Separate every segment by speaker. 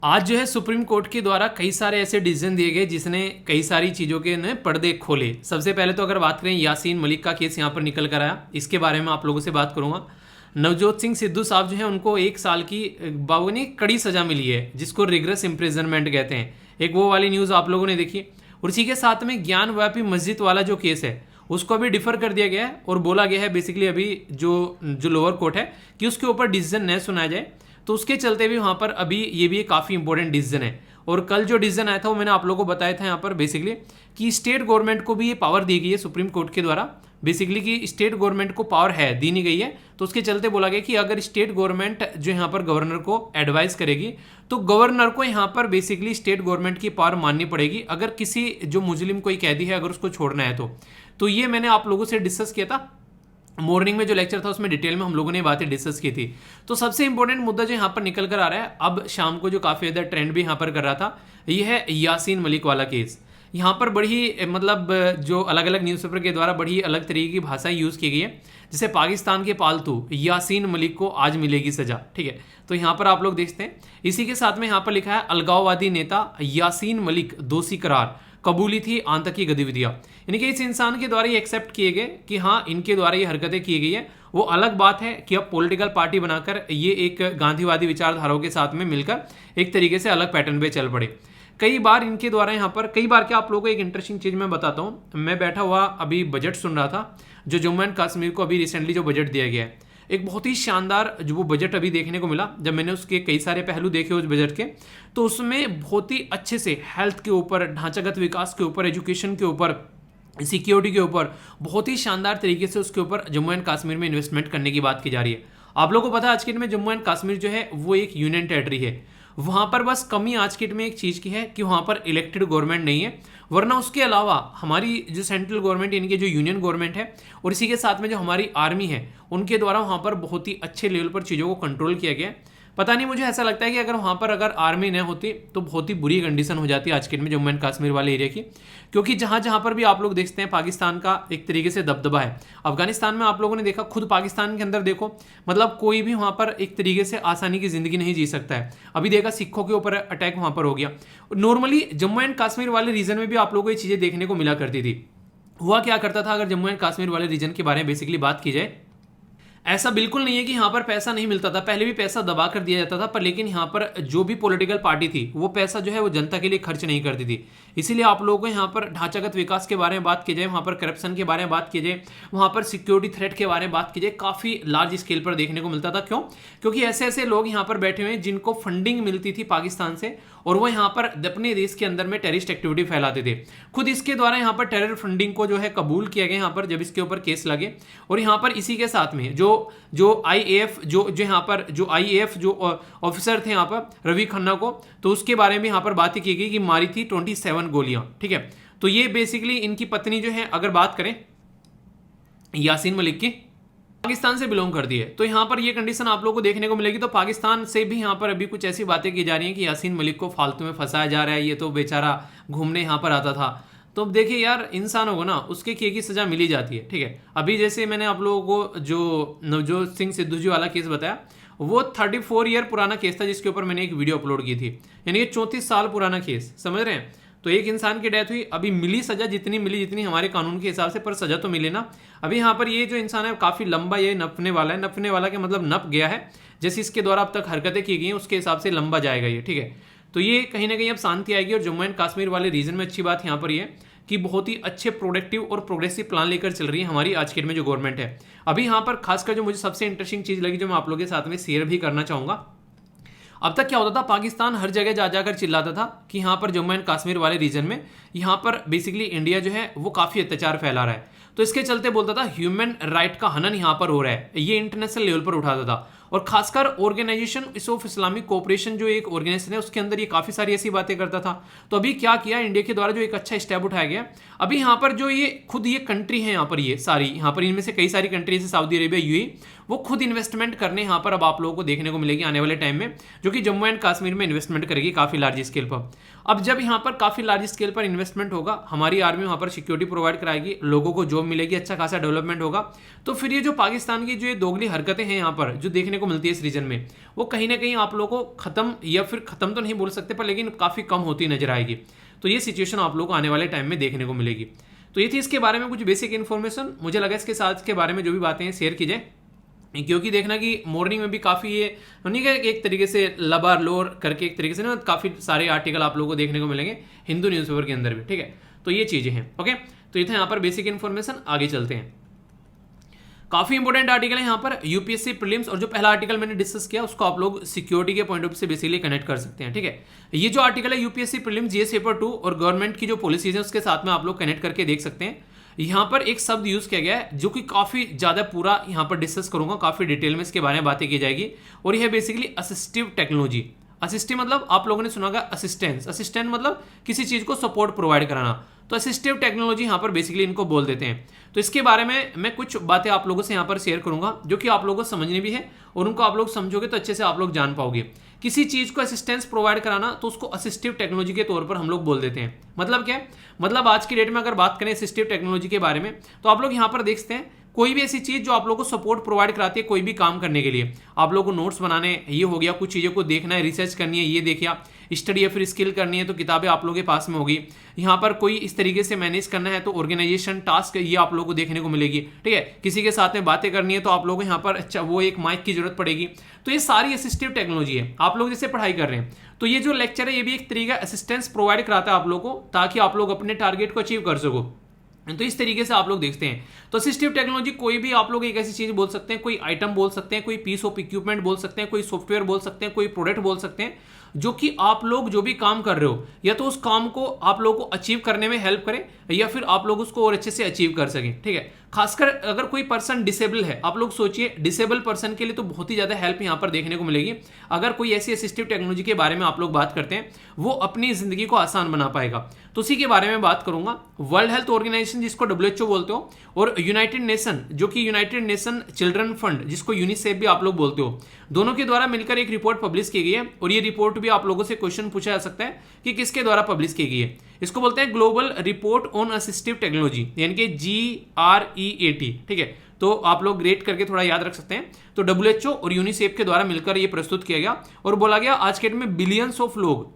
Speaker 1: आज जो है सुप्रीम कोर्ट के द्वारा कई सारे ऐसे डिसीजन दिए गए जिसने कई सारी चीज़ों के ने पर्दे खोले। सबसे पहले तो अगर बात करें यासीन मलिक का केस यहाँ पर निकल कर आया, इसके बारे में आप लोगों से बात करूंगा। नवजोत सिंह सिद्धू साहब जो है उनको 1 साल की बावनी कड़ी सजा मिली है, जिसको रिग्रेस इम्प्रिजनमेंट कहते हैं। एक वो वाली न्यूज़ आप लोगों ने देखी। और इसी के साथ में ज्ञानव्यापी मस्जिद वाला जो केस है उसको अभी डिफर कर दिया गया है और बोला गया है बेसिकली अभी जो लोअर कोर्ट है कि उसके ऊपर डिसीजन न सुनाया जाए। तो उसके चलते भी वहाँ पर अभी ये भी एक काफ़ी इंपॉर्टेंट डिसीजन है। और कल जो डिसीजन आया था वो मैंने आप लोगों को बताया था यहाँ पर बेसिकली कि स्टेट गवर्नमेंट को भी ये पावर दी गई है सुप्रीम कोर्ट के द्वारा, बेसिकली कि स्टेट गवर्नमेंट को पावर है दी नहीं गई है। तो उसके चलते बोला गया कि अगर स्टेट गवर्नमेंट जो यहाँ पर गवर्नर को एडवाइस करेगी तो गवर्नर को यहाँ पर बेसिकली स्टेट गवर्नमेंट की पावर माननी पड़ेगी, अगर किसी जो मुस्लिम कोई कैदी है अगर उसको छोड़ना है तो ये मैंने आप लोगों से डिस्कस किया था मॉर्निंग में जो लेक्चर था, उसमें डिटेल में हम लोगों ने बातें डिस्कस की थी। तो सबसे इंपॉर्टेंट मुद्दा जो यहाँ पर निकल कर आ रहा है अब शाम को, जो काफ़ी ज़्यादा ट्रेंड भी यहाँ पर कर रहा था, ये है यासीन मलिक वाला केस। यहाँ पर बड़ी मतलब जो अलग अलग न्यूज़पेपर के द्वारा बड़ी अलग तरीके की भाषाएं यूज़ की गई है। जैसे पाकिस्तान के पालतू यासीन मलिक को आज मिलेगी सजा, ठीक है। तो यहाँ पर आप लोग देखते हैं, इसी के साथ में यहाँ पर लिखा है अलगाववादी नेता यासीन मलिक दोषी करार, कबूली थी आतंकी गतिविधियां। यानी कि इस इंसान के द्वारा ये एक्सेप्ट किए गए कि हाँ इनके द्वारा ये हरकतें की गई है। वो अलग बात है कि अब पॉलिटिकल पार्टी बनाकर ये एक गांधीवादी विचारधाराओं के साथ में मिलकर एक तरीके से अलग पैटर्न पे चल पड़े। कई बार इनके द्वारा यहाँ पर कई बार क्या आप लोगों को एक इंटरेस्टिंग चीज़ मैं बताता हूँ। मैं बैठा हुआ अभी बजट सुन रहा था, जो जम्मू एंड कश्मीर को अभी रिसेंटली जो बजट दिया गया है, एक बहुत ही शानदार जो वो बजट अभी देखने को मिला। जब मैंने उसके कई सारे पहलू देखे उस बजट के, तो उसमें बहुत ही अच्छे से हेल्थ के ऊपर, ढांचागत विकास के ऊपर, एजुकेशन के ऊपर, सिक्योरिटी के ऊपर बहुत ही शानदार तरीके से उसके ऊपर जम्मू एंड कश्मीर में इन्वेस्टमेंट करने की बात की जा रही है। आप लोगों को पता है आज के डेट में जम्मू एंड कश्मीर जो है वो एक यूनियन टेरिटरी है। वहाँ पर बस कमी आज के डेट में एक चीज़ की है कि वहाँ पर इलेक्टेड गवर्नमेंट नहीं है, वरना उसके अलावा हमारी जो सेंट्रल गवर्नमेंट यानी कि जो यूनियन गवर्नमेंट है और इसी के साथ में जो हमारी आर्मी है, उनके द्वारा वहाँ पर बहुत ही अच्छे लेवल पर चीज़ों को कंट्रोल किया गया है। पता नहीं, मुझे ऐसा लगता है कि अगर वहाँ पर अगर आर्मी न होती तो बहुत ही बुरी कंडीशन हो जाती आज के डेट में जम्मू एंड कश्मीर वाले एरिया की। क्योंकि जहाँ जहाँ पर भी आप लोग देखते हैं पाकिस्तान का एक तरीके से दबदबा है। अफगानिस्तान में आप लोगों ने देखा, खुद पाकिस्तान के अंदर देखो, मतलब कोई भी वहाँ पर एक तरीके से आसानी की ज़िंदगी नहीं जी सकता है। अभी देखा सिखों के ऊपर अटैक वहाँ पर हो गया। नॉर्मली जम्मू एंड कश्मीर वाले रीजन में भी आप लोगों को ये चीज़ें देखने को मिला करती थी। हुआ क्या करता था, अगर जम्मू एंड कश्मीर वाले रीजन के बारे में बेसिकली बात की जाए, ऐसा बिल्कुल नहीं है कि यहाँ पर पैसा नहीं मिलता था, पहले भी पैसा दबा कर दिया जाता था, पर लेकिन यहाँ पर जो भी पॉलिटिकल पार्टी थी वो पैसा जो है वो जनता के लिए खर्च नहीं करती थी। इसीलिए आप लोगों को यहाँ पर ढांचागत विकास के बारे में बात की जाए, वहाँ पर करप्शन के बारे में बात की जाए, वहाँ पर सिक्योरिटी थ्रेट के बारे में बात की जाए, काफ़ी लार्ज स्केल पर देखने को मिलता था। क्यों? क्योंकि ऐसे ऐसे लोग यहाँ पर बैठे हुए हैं जिनको फंडिंग मिलती थी पाकिस्तान से, और वो यहाँ पर अपने देश के अंदर में टेररिस्ट एक्टिविटी फैलाते थे। खुद इसके द्वारा यहाँ पर टेरर फंडिंग को जो है कबूल किया गया यहाँ पर, जब इसके ऊपर केस लगे। और यहाँ पर इसी के साथ में जो आईएएफ जो यहाँ पर जो आईएएफ जो ऑफिसर थे यहाँ पर रवि खन्ना को, तो उसके बारे में यहाँ पर बात की गई कि मारी थी 27 गोलियां, ठीक है। तो ये बेसिकली इनकी पत्नी जो है, अगर बात करें यासीन मलिक की, पाकिस्तान से बिलोंग करती है। तो यहाँ पर ये कंडीशन आप लोगों को देखने को मिलेगी। तो पाकिस्तान से भी यहाँ पर अभी कुछ ऐसी बातें की जा रही हैं कि यासीन मलिक को फालतू में फंसाया जा रहा है, ये तो बेचारा घूमने यहाँ पर आता था। तो अब देखिए यार, इंसानों को ना उसके किए की सजा मिली जाती है, ठीक है। अभी जैसे मैंने आप लोगों को जो नवजोत सिंह सिद्धू जी वाला केस बताया, वो 34 ईयर पुराना केस था जिसके ऊपर मैंने एक वीडियो अपलोड की थी, यानी कि 34 साल पुराना केस, समझ रहे हैं। तो एक इंसान की डेथ हुई, अभी मिली सजा जितनी मिली, जितनी हमारे कानून के हिसाब से, पर सजा तो मिले ना। अभी यहाँ पर ये जो इंसान है काफ़ी लंबा ये नपने वाला है, नपने वाला के मतलब नप गया है, जैसे इसके द्वारा अब तक हरकतें की गई हैं उसके हिसाब से लंबा जाएगा ये, ठीक है। तो ये कहीं ना कहीं अब शांति आएगी। और जम्मू एंड कश्मीर वाले रीजन में अच्छी बात यहाँ पर ये कि बहुत ही अच्छे प्रोडक्टिव और प्रोग्रेसिव प्लान लेकर चल रही है हमारी आज के डेट में जो गवर्नमेंट है। अभी यहाँ पर खासकर जो मुझे सबसे इंटरेस्टिंग चीज़ लगी, जो मैं आप लोगों के साथ में शेयर भी करना चाहूँगा। अब तक क्या होता था, पाकिस्तान हर जगह जा जाकर चिल्लाता था कि यहाँ पर जम्मू एंड कश्मीर वाले रीजन में यहाँ पर बेसिकली इंडिया जो है वो काफ़ी अत्याचार फैला रहा है। तो इसके चलते बोलता था ह्यूमन राइट का हनन यहाँ पर हो रहा है, ये इंटरनेशनल लेवल पर उठाता था। और खासकर ऑर्गेनाइजेशन ऑफ इस्लामिक कोऑपरेशन जो एक ऑर्गेनाइजेशन है उसके अंदर ये काफ़ी सारी ऐसी बातें करता था। तो अभी क्या किया इंडिया के द्वारा, जो एक अच्छा स्टेप उठाया गया, अभी यहाँ पर जो ये खुद ये कंट्री है यहाँ पर, ये सारी यहाँ पर इनमें से कई सारी कंट्री जैसे सऊदी अरेबिया, यूएई, वो खुद इन्वेस्टमेंट करने यहाँ पर अब आप लोगों को देखने को मिलेगी आने वाले टाइम में, जो कि जम्मू एंड कश्मीर में इन्वेस्टमेंट करेगी काफ़ी लार्ज स्केल पर। अब जब यहाँ पर काफ़ी लार्ज स्केल पर इन्वेस्टमेंट होगा, हमारी आर्मी वहाँ पर सिक्योरिटी प्रोवाइड कराएगी, लोगों को जॉब मिलेगी, अच्छा खासा डेवलपमेंट होगा, तो फिर ये जो पाकिस्तान की जो ये दोगली हरकतें हैं यहाँ पर जो देखने को को मिलती है इस रीजन में, वो कहीं ना कहीं आप लोगों को खत्म, या फिर खत्म तो नहीं बोल सकते पर लेकिन काफ़ी कम होती नजर आएगी। तो ये सिचुएशन आप लोगों को आने वाले टाइम में देखने को मिलेगी। तो ये थी इसके बारे में कुछ बेसिक इन्फॉर्मेशन। मुझे लगा इसके साथ के बारे में जो भी बातें हैं शेयर की जाए, क्योंकि देखना कि मॉर्निंग में भी काफ़ी ये नहीं कि एक तरीके से लबार लोर करके एक तरीके से ना काफ़ी सारे आर्टिकल आप लोगों को देखने को मिलेंगे हिंदू न्यूज़पेपर के अंदर भी, ठीक है। तो ये चीज़ें हैं, ओके। तो ये था यहाँ पर बेसिक इन्फॉर्मेशन। आगे चलते हैं, काफी इंपॉर्टेंट आर्टिकल है यहाँ पर यूपीएससी प्रीलिम्स, और जो पहला आर्टिकल मैंने डिस्कस किया उसको आप लोग सिक्योरिटी के पॉइंट ऑफ व्यू से बेसिकली कनेक्ट कर सकते हैं, ठीक है। ये जो आर्टिकल है यूपीएससी प्रीलिम्स जीएस पेपर 2 और गवर्नमेंट की जो पॉलिसीज है उसके साथ में आप लोग कनेक्ट करके देख सकते हैं। यहाँ पर एक शब्द यूज किया गया है जो कि काफी ज्यादा पूरा यहाँ पर डिस्कस करूंगा, काफी डिटेल में इसके बारे में बातें की जाएगी, और यह बेसिकली असिस्टिव टेक्नोलॉजी। असिस्टिव मतलब आप लोगों ने सुना होगा असिस्टेंस, असिस्टेंट मतलब किसी चीज को सपोर्ट प्रोवाइड कराना, तो असिस्टिव टेक्नोलॉजी यहाँ पर बेसिकली इनको बोल देते हैं। तो इसके बारे में मैं कुछ बातें आप लोगों से यहाँ पर शेयर करूंगा जो कि आप लोगों को समझनी भी है, और उनको आप लोग समझोगे तो अच्छे से आप लोग जान पाओगे। किसी चीज को असिस्टेंस प्रोवाइड कराना तो उसको असिस्टिव टेक्नोलॉजी के तौर पर हम लोग बोल देते हैं। मतलब क्या है, मतलब आज की डेट में अगर बात करें असिस्टिव टेक्नोलॉजी के बारे में, तो आप लोग यहाँ पर देखते हैं कोई भी ऐसी चीज जो आप लोगों को सपोर्ट प्रोवाइड कराती है कोई भी काम करने के लिए। आप लोगों को नोट्स बनाने, ये हो गया, कुछ चीज़ों को देखना है, रिसर्च करनी है, ये देखिए, स्टडी या फिर स्किल करनी है तो किताबें आप लोगों के पास में होगी। यहाँ पर कोई इस तरीके से मैनेज करना है तो ऑर्गेनाइजेशन टास्क ये आप लोगों को देखने को मिलेगी, ठीक है। किसी के साथ में बातें करनी है तो आप लोगों को यहाँ पर अच्छा वो एक माइक की जरूरत पड़ेगी। तो ये सारी असिस्टिव टेक्नोलॉजी है। आप लोग जैसे पढ़ाई कर रहे हैं तो ये जो लेक्चर है ये भी एक तरीका असिस्टेंस प्रोवाइड कराता है आप लोगों को, ताकि आप लोग अपने टारगेट को अचीव कर सको। तो इस तरीके से आप लोग देखते हैं। तो असिस्टिव टेक्नोलॉजी कोई भी आप लोग एक ऐसी चीज बोल सकते हैं, कोई आइटम बोल सकते हैं, कोई पीस ऑफ इक्विपमेंट बोल सकते हैं, कोई सॉफ्टवेयर बोल सकते हैं, कोई प्रोडक्ट बोल सकते हैं, जो कि आप लोग जो भी काम कर रहे हो या तो उस काम को आप लोगों को अचीव करने में हेल्प करें या फिर आप लोग उसको और अच्छे से अचीव कर सकें, ठीक है। खासकर अगर कोई पर्सन डिसेबल है, आप लोग सोचिए डिसेबल पर्सन के लिए तो बहुत ही ज्यादा हेल्प यहाँ पर देखने को मिलेगी। अगर कोई ऐसी असिस्टिव टेक्नोलॉजी के बारे में आप लोग बात करते हैं, वो अपनी जिंदगी को आसान बना पाएगा। तो उसी के बारे में बात करूंगा। वर्ल्ड हेल्थ ऑर्गेनाइजेशन जिसको WHO बोलते हो, और यूनाइटेड नेशन जो कि यूनाइटेड नेशन चिल्ड्रन फंड जिसको यूनिसेफ भी आप लोग बोलते हो, दोनों के द्वारा मिलकर एक रिपोर्ट पब्लिश की गई है। और ये रिपोर्ट भी आप लोगों से क्वेश्चन पूछा जा सकता है कि किसके द्वारा पब्लिश की गई है। इसको बोलते हैं global report on assistive technology, यानी कि GREAT, ठीक है। तो आप लोग ग्रेट करके थोड़ा याद रख सकते हैं। तो WHO और यूनिसेफ के द्वारा मिलकर ये प्रस्तुत किया गया, और बोला गया आज के डेट में बिलियंस ऑफ लोग,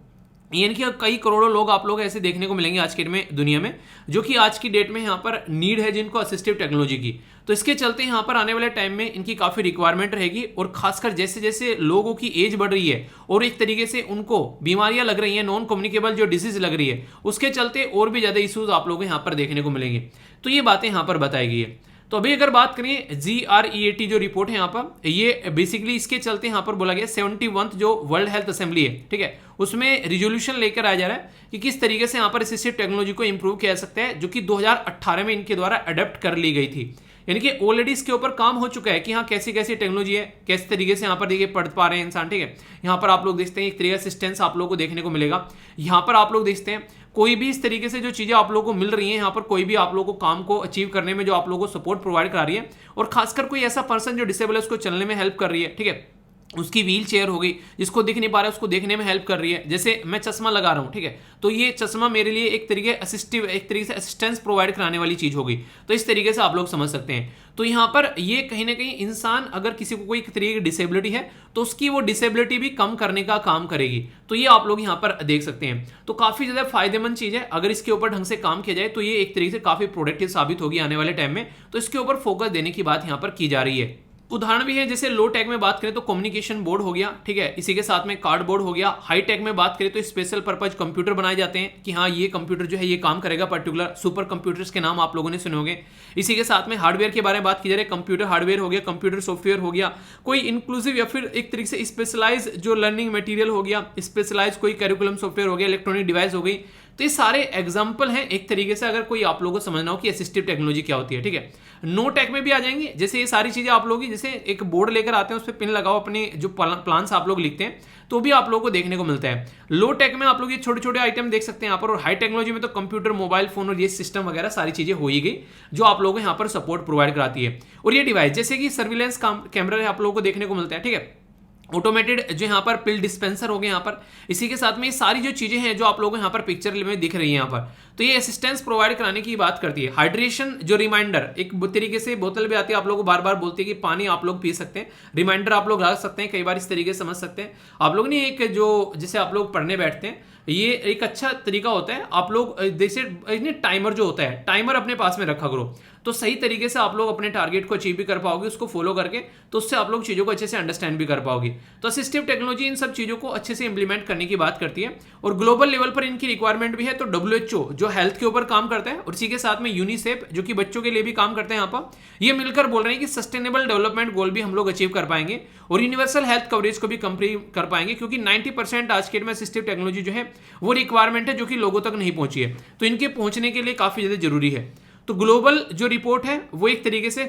Speaker 1: यानी कि कई करोड़ों लोग आप लोग ऐसे देखने को मिलेंगे आज के डेट में दुनिया में, जो कि आज की डेट में यहाँ पर नीड है जिनको असिस्टिव टेक्नोलॉजी की। तो इसके चलते यहाँ पर आने वाले टाइम में इनकी काफी रिक्वायरमेंट रहेगी, और खासकर जैसे जैसे लोगों की एज बढ़ रही है और एक तरीके से उनको बीमारियां लग रही हैं, नॉन कम्युनिकेबल जो डिजीज लग रही है, उसके चलते और भी ज्यादा इश्यूज आप लोगों को यहाँ पर देखने को मिलेंगे। तो ये बातें यहाँ पर बताई गई है। तो अभी अगर बात करें GREAT जो रिपोर्ट है यहाँ पर, ये बेसिकली इसके चलते यहाँ पर बोला गया 71th जो वर्ल्ड हेल्थ असेंबली है, ठीक है, उसमें रिजोल्यूशन लेकर आया जा रहा है कि किस तरीके से यहाँ पर असिस्टिव टेक्नोलॉजी को इंप्रूव किया जा सकता है, जो कि 2018 में इनके द्वारा अडॉप्ट कर ली गई थी। यानी कि ऑलरेडी इसके ऊपर काम हो चुका है कि हाँ कैसी कैसी टेक्नोलॉजी है, किस तरीके से यहाँ पर देखिए पढ़ पा रहे हैं इंसान, ठीक है। यहाँ पर आप लोग देखते हैं एक तरीका असिस्टेंस आप लोगों को देखने को मिलेगा। यहाँ पर आप लोग देखते हैं कोई भी इस तरीके से जो चीजें आप लोगों को मिल रही हैं, यहाँ पर कोई भी आप लोगों को काम को अचीव करने में जो आप लोगों को सपोर्ट प्रोवाइड करा रही है, और खासकर कोई ऐसा पर्सन जो डिसेबल है उसको चलने में हेल्प कर रही है, ठीक है। उसकी व्हील चेयर हो गई, जिसको दिख नहीं पा रहा है उसको देखने में हेल्प कर रही है। जैसे मैं चश्मा लगा रहा हूं, ठीक है, तो ये चश्मा मेरे लिए एक तरीके असिस्टिव, एक तरीके से असिस्टेंस प्रोवाइड कराने वाली चीज हो गई। तो इस तरीके से आप लोग समझ सकते हैं। तो यहाँ पर ये कहीं ना कहीं इंसान अगर किसी को कोई तरीके की डिसेबिलिटी है तो उसकी वो डिसेबिलिटी भी कम करने का काम करेगी। तो ये आप लोग यहाँ पर देख सकते हैं। तो काफी ज्यादा फायदेमंद चीज है। अगर इसके ऊपर ढंग से काम किया जाए तो ये एक तरीके से काफी प्रोडक्टिव साबित होगी आने वाले टाइम में। तो इसके ऊपर फोकस देने की बात यहाँ पर की जा रही है। उदाहरण भी है, जैसे लो टेक में बात करें तो कम्युनिकेशन बोर्ड हो गया, ठीक है, इसी के साथ में कार्ड बोर्ड हो गया। हाई टेक में बात करें तो स्पेशल पर्पज कंप्यूटर बनाए जाते हैं कि हाँ ये कंप्यूटर जो है ये काम करेगा, पर्टिकुलर सुपर कंप्यूटर्स के नाम आप लोगों ने सुने होंगे। इसी के साथ में हार्डवेयर के बारे में बात की जा रही है, कंप्यूटर हार्डवेयर हो गया, कंप्यूटर सॉफ्टवेयर हो गया, कोई इंक्लूसिव या फिर एक तरीके से स्पेशलाइज जो लर्निंग मटेरियल हो गया, स्पेशलाइज कोई करिकुलम सॉफ्टवेयर हो गया, इलेक्ट्रॉनिक डिवाइस हो गई। तो ये सारे एग्जाम्पल हैं एक तरीके से, अगर कोई आप लोगों को समझना हो कि असिस्टिव टेक्नोलॉजी क्या होती है, ठीक है। नो टेक में भी आ जाएंगे, जैसे ये सारी चीजें आप लोग जैसे एक बोर्ड लेकर आते हैं उस पर पिन लगाओ, अपने जो प्लान्स आप लोग लिखते हैं तो भी आप लोगों को देखने को मिलता है। लो टेक में आप लोग ये छोटे छोटे आइटम देख सकते हैं यहाँ पर, और हाई टेक्नोलॉजी में तो कंप्यूटर, मोबाइल फोन और ये सिस्टम वगैरह सारी चीजें हो ही गई जो आप लोगों को यहाँ पर सपोर्ट प्रोवाइड कराती है। और ये डिवाइस जैसे कि सर्विलेंस कैमरा आप लोगों को देखने को मिलता है, ठीक है, ऑटोमेटेड जो यहाँ पर पिल डिस्पेंसर हो गए यहाँ पर। इसी के साथ में ये सारी जो चीजें हैं जो आप लोगों को यहाँ पर पिक्चर में दिख रही है यहाँ पर, तो ये असिस्टेंस प्रोवाइड कराने की बात करती है। हाइड्रेशन जो रिमाइंडर, एक तरीके से बोतल भी आती है, आप लोगों को बार बार बोलती है कि पानी आप लोग पी सकते हैं, रिमाइंडर आप लोग रख सकते हैं, कई बार इस तरीके से समझ सकते हैं आप लोग। नहीं, एक जो जिसे आप लोग पढ़ने बैठते हैं, ये एक अच्छा तरीका होता है। आप लोग जैसे टाइमर जो होता है, टाइमर अपने पास में रखा करो, तो सही तरीके से आप लोग अपने टारगेट को अचीव भी कर पाओगे उसको फॉलो करके, तो उससे आप लोग चीज़ों को अच्छे से अंडरस्टैंड भी कर पाओगे। तो असिस्टिव टेक्नोलॉजी इन सब चीज़ों को अच्छे से इंप्लीमेंट करने की बात करती है, और ग्लोबल लेवल पर इनकी रिक्वायरमेंट भी है। तो WHO जो हेल्थ के ऊपर काम करता है, और इसी के साथ में यूनिसेफ जो कि बच्चों के लिए भी काम करते हैं यहाँ पर, ये मिलकर बोल रहे हैं कि सस्टेनेबल डेवलपमेंट गोल भी हम लोग अचीव कर पाएंगे और यूनिवर्सल हेल्थ कवरेज को भी कंप्लीट कर पाएंगे, क्योंकि 90% आज के डेट में असिस्टिव टेक्नोलॉजी जो है वो रिक्वायरमेंट है जो कि लोगों तक नहीं पहुंची है, तो इनके पहुंचने के लिए काफी ज्यादा जरूरी है। तो ग्लोबल जो रिपोर्ट है वो एक तरीके से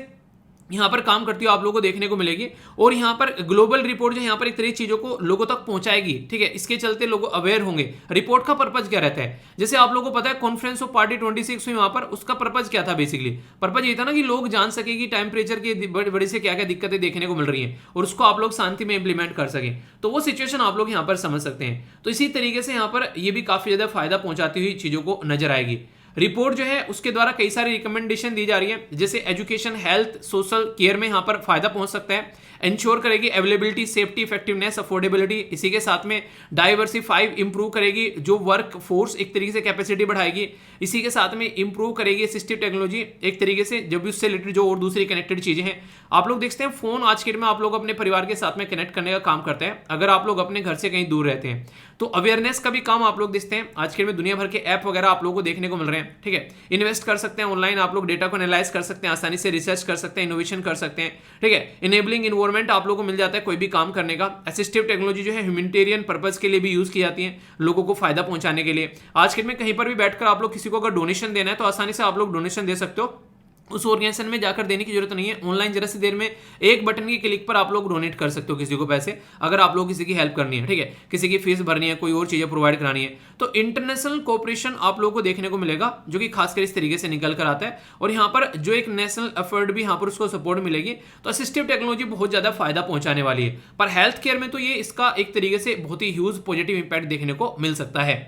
Speaker 1: यहाँ पर काम करती है, आप लोगों को देखने को मिलेगी, और यहाँ पर ग्लोबल रिपोर्ट जो यहाँ पर एक तरह चीजों को लोगों तक पहुंचाएगी, ठीक है। इसके चलते लोग अवेयर होंगे। रिपोर्ट का पर्पज क्या रहता है, जैसे आप लोगों को पता है कॉन्फ्रेंस ऑफ पार्टी 26 हुई वहां पर, उसका पर्पज क्या था, बेसिकली पर्पज ये था ना कि लोग जान सके कि टेम्परेचर की बड़ी से क्या क्या दिक्कतें देखने को मिल रही हैं, और उसको आप लोग शांति में इंप्लीमेंट कर सकें। तो वो सिचुएशन आप लोग यहाँ पर समझ सकते हैं। तो इसी तरीके से यहाँ पर ये भी काफी ज्यादा फायदा पहुंचाती हुई चीजों को नजर आएगी। रिपोर्ट जो है उसके द्वारा कई सारी रिकमेंडेशन दी जा रही है, जैसे एजुकेशन, हेल्थ, सोशल केयर में यहाँ पर फायदा पहुंच सकता है। इंश्योर करेगी अवेलेबिलिटी, सेफ्टी, इफेक्टिवनेस, अफोर्डेबिलिटी। इसी के साथ में डाइवर्सिफाई, इंप्रूव करेगी जो वर्क फोर्स, एक तरीके से कैपेसिटी बढ़ाएगी। इसी के साथ में इंप्रूव करेगी असिस्टिव टेक्नोलॉजी, एक तरीके से जब भी उससे रिलेटेड जो और दूसरी कनेक्टेड चीजें हैं। आप लोग देखते हैं फोन आज के डेट में आप लोग अपने परिवार के साथ में कनेक्ट करने का काम करते हैं, अगर आप लोग अपने घर से कहीं दूर रहते हैं। तो अवेयरनेस का भी काम आप लोग देखते हैं, आज के डेट में दुनिया भर के ऐप वगैरह आप लोगों को देखने को मिल रहे हैं, ठीक है। इन्वेस्ट कर सकते हैं ऑनलाइन, आप लोग डेटा को एनालाइज कर सकते हैं, आसानी से रिसर्च कर सकते हैं, इनोवेशन कर सकते हैं, ठीक है। इनेबलिंग इन्वायरमेंट आप लोगों को मिल जाता है कोई भी काम करने का। असिस्टिव टेक्नोलॉजी जो है ह्यूमैनिटेरियन पर्पस के लिए भी यूज की जाती है, लोगों को फायदा पहुंचाने के लिए। आज के डेट में कहीं पर भी बैठकर आप लोग किसी को अगर डोनेशन देना है तो आसानी से आप लोग डोनेशन दे सकते हो, उस ऑर्गेनाइजेशन में जाकर देने की जरूरत नहीं है। ऑनलाइन जरा सी देर में एक बटन की क्लिक पर आप लोग डोनेट कर सकते हो किसी को पैसे, अगर आप लोग किसी की हेल्प करनी है, ठीक है, किसी की फीस भरनी है, कोई और चीजें प्रोवाइड करानी है। तो इंटरनेशनल कोऑपरेशन आप लोगों को देखने को मिलेगा जो कि खासकर इस तरीके से निकल कर आता है, और यहाँ पर जो एक नेशनल एफर्ट भी यहाँ पर उसको सपोर्ट मिलेगी। तो असिस्टिव टेक्नोलॉजी बहुत ज्यादा फायदा पहुंचाने वाली है, पर हेल्थ केयर में तो ये इसका एक तरीके से बहुत ही ह्यूज पॉजिटिव इंपैक्ट देखने को मिल सकता है।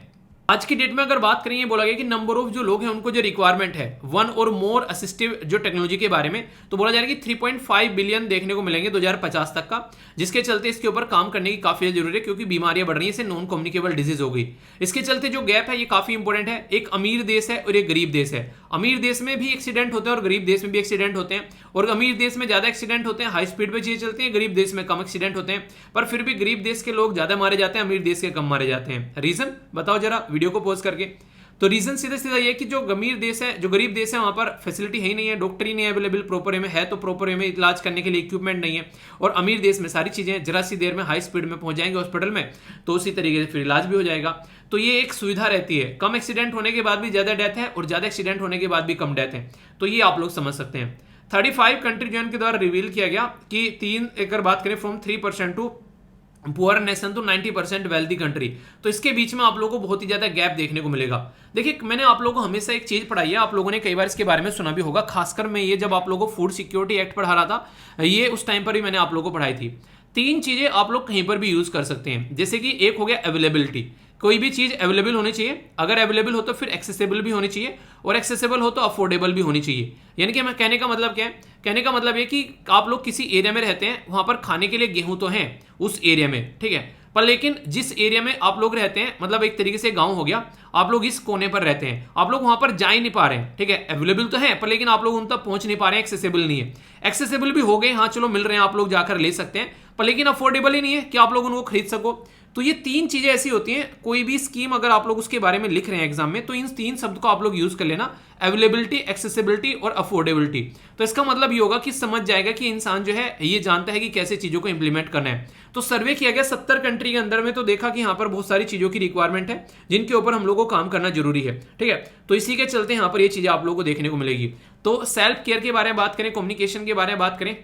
Speaker 1: आज की डेट में अगर बात करें, ये बोला गया कि नंबर ऑफ जो लोग हैं उनको जो रिक्वायरमेंट है वन और मोर असिस्टिव जो टेक्नोलॉजी के बारे में, तो बोला जा रहा है कि 3.5 बिलियन देखने को मिलेंगे 2050 तक का, जिसके चलते इसके ऊपर काम करने की काफी जरूरी है, क्योंकि बीमारियां बढ़ रही है, इसे नॉन कम्युनिकेबल डिजीज हो गई। इसके चलते जो गैप है ये काफी इंपॉर्टेंट है। एक अमीर देश है और एक गरीब देश है। अमीर देश में भी एक्सीडेंट होते हैं और गरीब देश में भी एक्सीडेंट होते हैं, और अमीर देश में ज्यादा एक्सीडेंट होते हैं, हाई स्पीड पे चीजें चलती हैं, गरीब देश में कम एक्सीडेंट होते हैं, पर फिर भी गरीब देश के लोग ज्यादा मारे जाते हैं, अमीर देश के कम मारे जाते हैं। रीजन बताओ जरा वीडियो को पॉज करके। तो रीजन सीधा सीधा ये कि जो अमीर देश है, जो गरीब देश है, वहां पर फैसिलिटी है ही नहीं है, डॉक्टर ही नहीं है अवेलेबल प्रॉपर वे में, है तो प्रॉपर वे में इलाज करने के लिए इक्विपमेंट नहीं है। और अमीर देश में सारी चीजें जरा सी देर में हाई स्पीड में पहुंच जाएंगे हॉस्पिटल में, तो उसी तरीके से फिर इलाज भी हो जाएगा। तो ये एक सुविधा रहती है, कम एक्सीडेंट होने के बाद भी ज्यादा डेथ है और ज्यादा एक्सीडेंट होने के बाद भी कम डेथ है। तो ये आप लोग समझ सकते हैं। 35 कंट्री जो इनके द्वारा रिवील किया गया कि 3 अगर बात करें from 3% to poor nation to 90% wealthy country, तो इसके बीच में आप लोगों को बहुत ही ज्यादा गैप देखने को मिलेगा। देखिए, मैंने आप लोगों को हमेशा एक चीज पढ़ाई है, आप लोगों ने कई बार इसके बारे में सुना भी होगा, खासकर मैं ये जब आप लोगों को फूड सिक्योरिटी एक्ट पढ़ा रहा था, ये उस टाइम पर भी मैंने आप लोगों को पढ़ाई थी। 3 चीजें आप लोग कहीं पर भी यूज कर सकते हैं, जैसे कि एक हो गया अवेलेबिलिटी, कोई भी चीज अवेलेबल होनी चाहिए, अगर अवेलेबल हो तो फिर एक्सेसिबल भी होनी चाहिए, और एक्सेसिबल हो तो अफोर्डेबल भी होनी चाहिए। यानी कि मैं कहने का मतलब क्या है, कहने का मतलब ये कि आप लोग किसी एरिया में रहते हैं, वहां पर खाने के लिए गेहूं तो है उस एरिया में, ठीक है, पर लेकिन जिस एरिया में आप लोग रहते हैं, मतलब एक तरीके से गांव हो गया, आप लोग इस कोने पर रहते हैं, आप लोग वहां पर जा ही नहीं पा रहे हैं, ठीक है, अवेलेबल तो है पर लेकिन आप लोग उन तक पहुंच नहीं पा रहे हैं, एक्सेसिबल नहीं है। एक्सेसिबल भी हो गए, हाँ चलो मिल रहे हैं, आप लोग जाकर ले सकते हैं, पर लेकिन अफोर्डेबल ही नहीं है कि आप लोग उनको खरीद सको। तो ये 3 चीजें ऐसी होती हैं, कोई भी स्कीम अगर आप लोग उसके बारे में लिख रहे हैं एग्जाम में, तो इन 3 शब्द को आप लोग यूज कर लेना, अवेलेबिलिटी, एक्सेसिबिलिटी और अफोर्डेबिलिटी। तो इसका मतलब ये होगा कि समझ जाएगा कि इंसान जो है ये जानता है कि कैसे चीजों को इंप्लीमेंट करना है। तो सर्वे किया गया 70 कंट्री के अंदर में, तो देखा कि यहाँ पर बहुत सारी चीजों की रिक्वायरमेंट है जिनके ऊपर हम लोगों को काम करना जरूरी है, ठीक है। तो इसी के चलते यहाँ पर ये चीजें आप लोगों को देखने को मिलेगी। तो सेल्फ केयर के बारे में बात करें, कम्युनिकेशन के बारे में बात करें,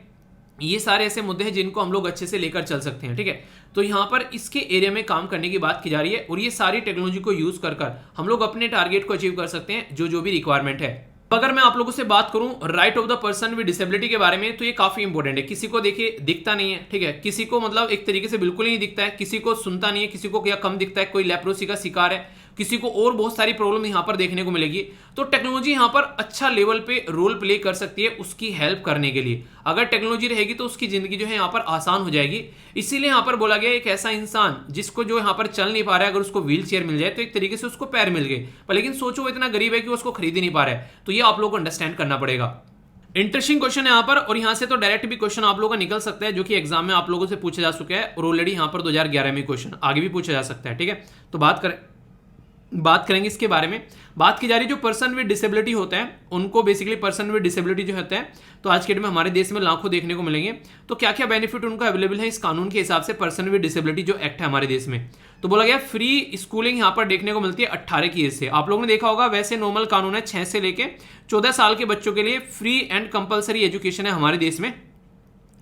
Speaker 1: ये सारे ऐसे मुद्दे हैं जिनको हम लोग अच्छे से लेकर चल सकते हैं, ठीक है। तो यहाँ पर इसके एरिया में काम करने की बात की जा रही है, और ये सारी टेक्नोलॉजी को यूज कर हम लोग अपने टारगेट को अचीव कर सकते हैं जो भी रिक्वायरमेंट है। अगर मैं आप लोगों से बात करूं right of the person with disability के बारे में, तो ये काफी इंपॉर्टेंट है। किसी को देखिए दिखता नहीं है, ठीक है, किसी को मतलब एक तरीके से बिल्कुल ही नहीं दिखता है, किसी को सुनता नहीं है, किसी को क्या कम दिखता है, कोई लेप्रोसी का शिकार है, किसी को और बहुत सारी प्रॉब्लम यहां पर देखने को मिलेगी। तो टेक्नोलॉजी यहां पर अच्छा लेवल पे रोल प्ले कर सकती है उसकी हेल्प करने के लिए। अगर टेक्नोलॉजी रहेगी तो उसकी जिंदगी जो है यहां पर आसान हो जाएगी। इसीलिए यहां पर बोला गया एक ऐसा इंसान जिसको जो यहां पर चल नहीं पा रहा है, अगर उसको व्हील चेयर मिल जाए तो एक तरीके से उसको पैर मिल गए, पर लेकिन सोचो वो इतना गरीब है कि उसको खरीद ही नहीं पा रहा है। तो ये आप लोगों को अंडरस्टैंड करना पड़ेगा। इंटरेस्टिंग क्वेश्चन है यहाँ पर, और यहाँ से तो डायरेक्ट भी क्वेश्चन आप लोगों का निकल सकता है, जो कि एग्जाम में आप लोगों से पूछा जा चुका है, और ऑलरेडी यहाँ पर 2011 में क्वेश्चन आगे भी पूछा जा सकता है। ठीक है, तो बात करेंगे इसके बारे में। बात की जा रही है जो पर्सन विद डिसेबिलिटी होता है उनको, बेसिकली पर्सन विद डिसेबिलिटी जो होता है, तो आज के डेट में हमारे देश में लाखों देखने को मिलेंगे। तो क्या क्या बेनिफिट उनको अवेलेबल है इस कानून के हिसाब से, पर्सन विद डिसेबिलिटी जो एक्ट है हमारे देश में। तो बोला गया फ्री स्कूलिंग यहाँ पर देखने को मिलती है 18 की एज से। आप लोगों ने देखा होगा वैसे नॉर्मल कानून है 6 से लेके 14 साल के बच्चों के लिए फ्री एंड कंपलसरी एजुकेशन है हमारे देश में,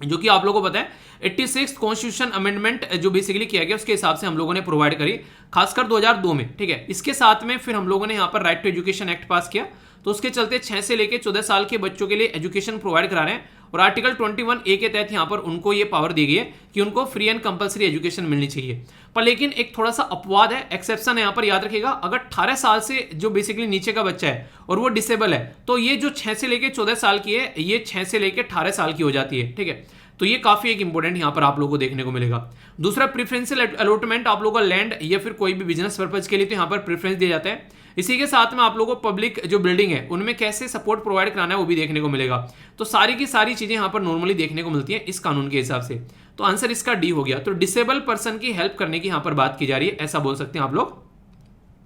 Speaker 1: जो कि आप लोगों को पता है 86 कॉन्स्टिट्यूशन अमेंडमेंट जो बेसिकली किया गया उसके हिसाब से हम लोगों ने प्रोवाइड करी, खासकर 2002 में। ठीक है, इसके साथ में फिर हम लोगों ने यहाँ पर right to education act pass किया, तो उसके चलते 6 से लेकर 14 साल के बच्चों के लिए एजुकेशन प्रोवाइड करा रहे हैं। और आर्टिकल 21A के तहत यहाँ पर उनको ये पावर दी गई है कि उनको फ्री एंड कंपलसरी एजुकेशन मिलनी चाहिए। पर लेकिन एक थोड़ा सा अपवाद है, एक्सेप्शन है यहाँ पर, याद रखिएगा। अगर 18 साल से जो बेसिकली नीचे का बच्चा है और वो डिसेबल है, तो ये जो 6 से लेकर 14 साल की है, ये 6 से लेकर 18 साल की हो जाती है। ठीक है, तो ये काफी एक इंपॉर्टेंट यहां पर आप लोगों को देखने को मिलेगा। दूसरा, प्रेफरेंशियल अलॉटमेंट आप लोगों का लैंड या फिर कोई भी बिजनेस पर्पज के लिए तो यहां पर प्रेफरेंस दिया जाता है। इसी के साथ में आप लोगों को पब्लिक जो बिल्डिंग है उनमें कैसे सपोर्ट प्रोवाइड कराना है वो भी देखने को मिलेगा। तो सारी की सारी चीजें यहां पर नॉर्मली देखने को मिलती है इस कानून के हिसाब से। तो आंसर इसका डी हो गया। तो डिसेबल पर्सन की हेल्प करने की यहां पर बात की जा रही है, ऐसा बोल सकते हैं आप लोग।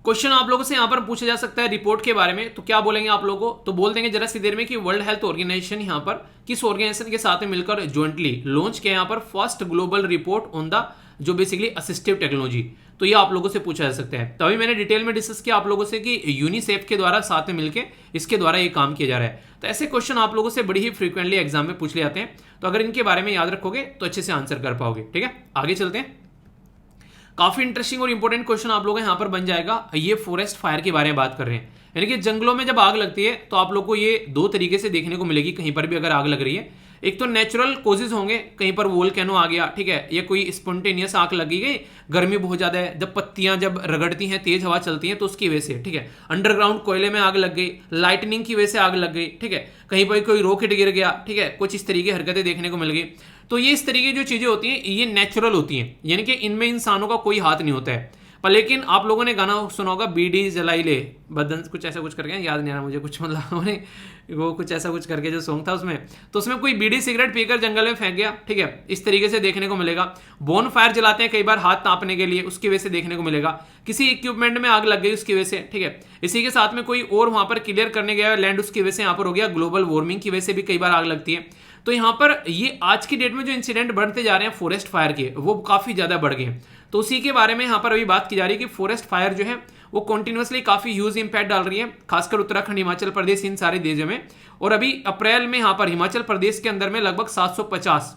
Speaker 1: क्वेश्चन आप लोगों से यहां पर पूछा जा सकता है रिपोर्ट के बारे में, तो क्या बोलेंगे आप लोगों को? तो बोल देंगे जरा सी देर में कि वर्ल्ड हेल्थ ऑर्गेनाइजेशन यहां पर किस ऑर्गेनाइजेशन के साथ में मिलकर ज्वाइंटली लॉन्च किया यहां पर first global report on the जो बेसिकली असिस्टिव टेक्नोलॉजी। तो ये आप लोगों से पूछा जा सकता है। तभी मैंने डिटेल में डिस्कस किया आप लोगों से कि यूनिसेफ के द्वारा साथ में मिलकर इसके द्वारा ये काम किया जा रहा है। तो ऐसे क्वेश्चन आप लोगों से बड़ी ही फ्रीक्वेंटली एग्जाम में पूछ ले जाते हैं, तो अगर इनके बारे में याद रखोगे तो अच्छे से आंसर कर पाओगे। ठीक है, आगे चलते हैं। काफी इंटरेस्टिंग और इंपॉर्टेंट क्वेश्चन आप लोगों यहां पर बन जाएगा। ये फॉरेस्ट फायर के बारे में बात कर रहे हैं, यानी कि जंगलों में जब आग लगती है तो आप लोग को ये दो तरीके से देखने को मिलेगी। कहीं पर भी अगर आग लग रही है, एक तो नेचुरल कॉजेज होंगे, कहीं पर वोल्केनो आ गया, ठीक है, या कोई स्पॉन्टेनियस आग लगी गई, गर्मी बहुत ज्यादा है, जब पत्तियां जब रगड़ती हैं, तेज हवा चलती है तो उसकी वजह से, ठीक है, अंडरग्राउंड कोयले में आग लग गई, लाइटनिंग की वजह से आग लग गई, ठीक है, कहीं पर कोई रॉकेट गिर गया, ठीक है, कुछ इस तरीके की हरकतें देखने को मिल गई। तो ये इस तरीके की जो चीजें होती हैं ये नेचुरल होती हैं, यानी कि इनमें इंसानों का कोई हाथ नहीं होता है। पर लेकिन आप लोगों ने गाना सुना होगा बीड़ी जलाई ले बदन, कुछ ऐसा कुछ करके, याद नहीं आ रहा मुझे कुछ, मतलब वो कुछ ऐसा कुछ करके जो सॉन्ग था उसमें, तो उसमें कोई बीड़ी सिगरेट पीकर जंगल में फेंक गया, ठीक है, इस तरीके से देखने को मिलेगा। बोन फायर जलाते हैं कई बार हाथ तापने के लिए, उसकी वजह से देखने को मिलेगा। किसी इक्विपमेंट में आग लग गई उसकी वजह से, ठीक है, इसी के साथ में कोई और वहां पर क्लियर करने गया लैंड, उसकी वजह से यहाँ पर हो गया। ग्लोबल वार्मिंग की वजह से भी कई बार आग लगती है। तो यहाँ पर ये आज की डेट में जो इंसिडेंट बढ़ते जा रहे हैं फॉरेस्ट फायर के, वो काफी ज्यादा बढ़ गए हैं। तो उसी के बारे में यहाँ पर अभी बात की जा रही है कि फॉरेस्ट फायर जो है वो कंटिन्यूअसली काफी ह्यूज इंपैक्ट डाल रही है, खासकर उत्तराखंड, हिमाचल प्रदेश, इन सारे देशों में। और अभी अप्रैल में यहाँ पर हिमाचल प्रदेश के अंदर में लगभग 750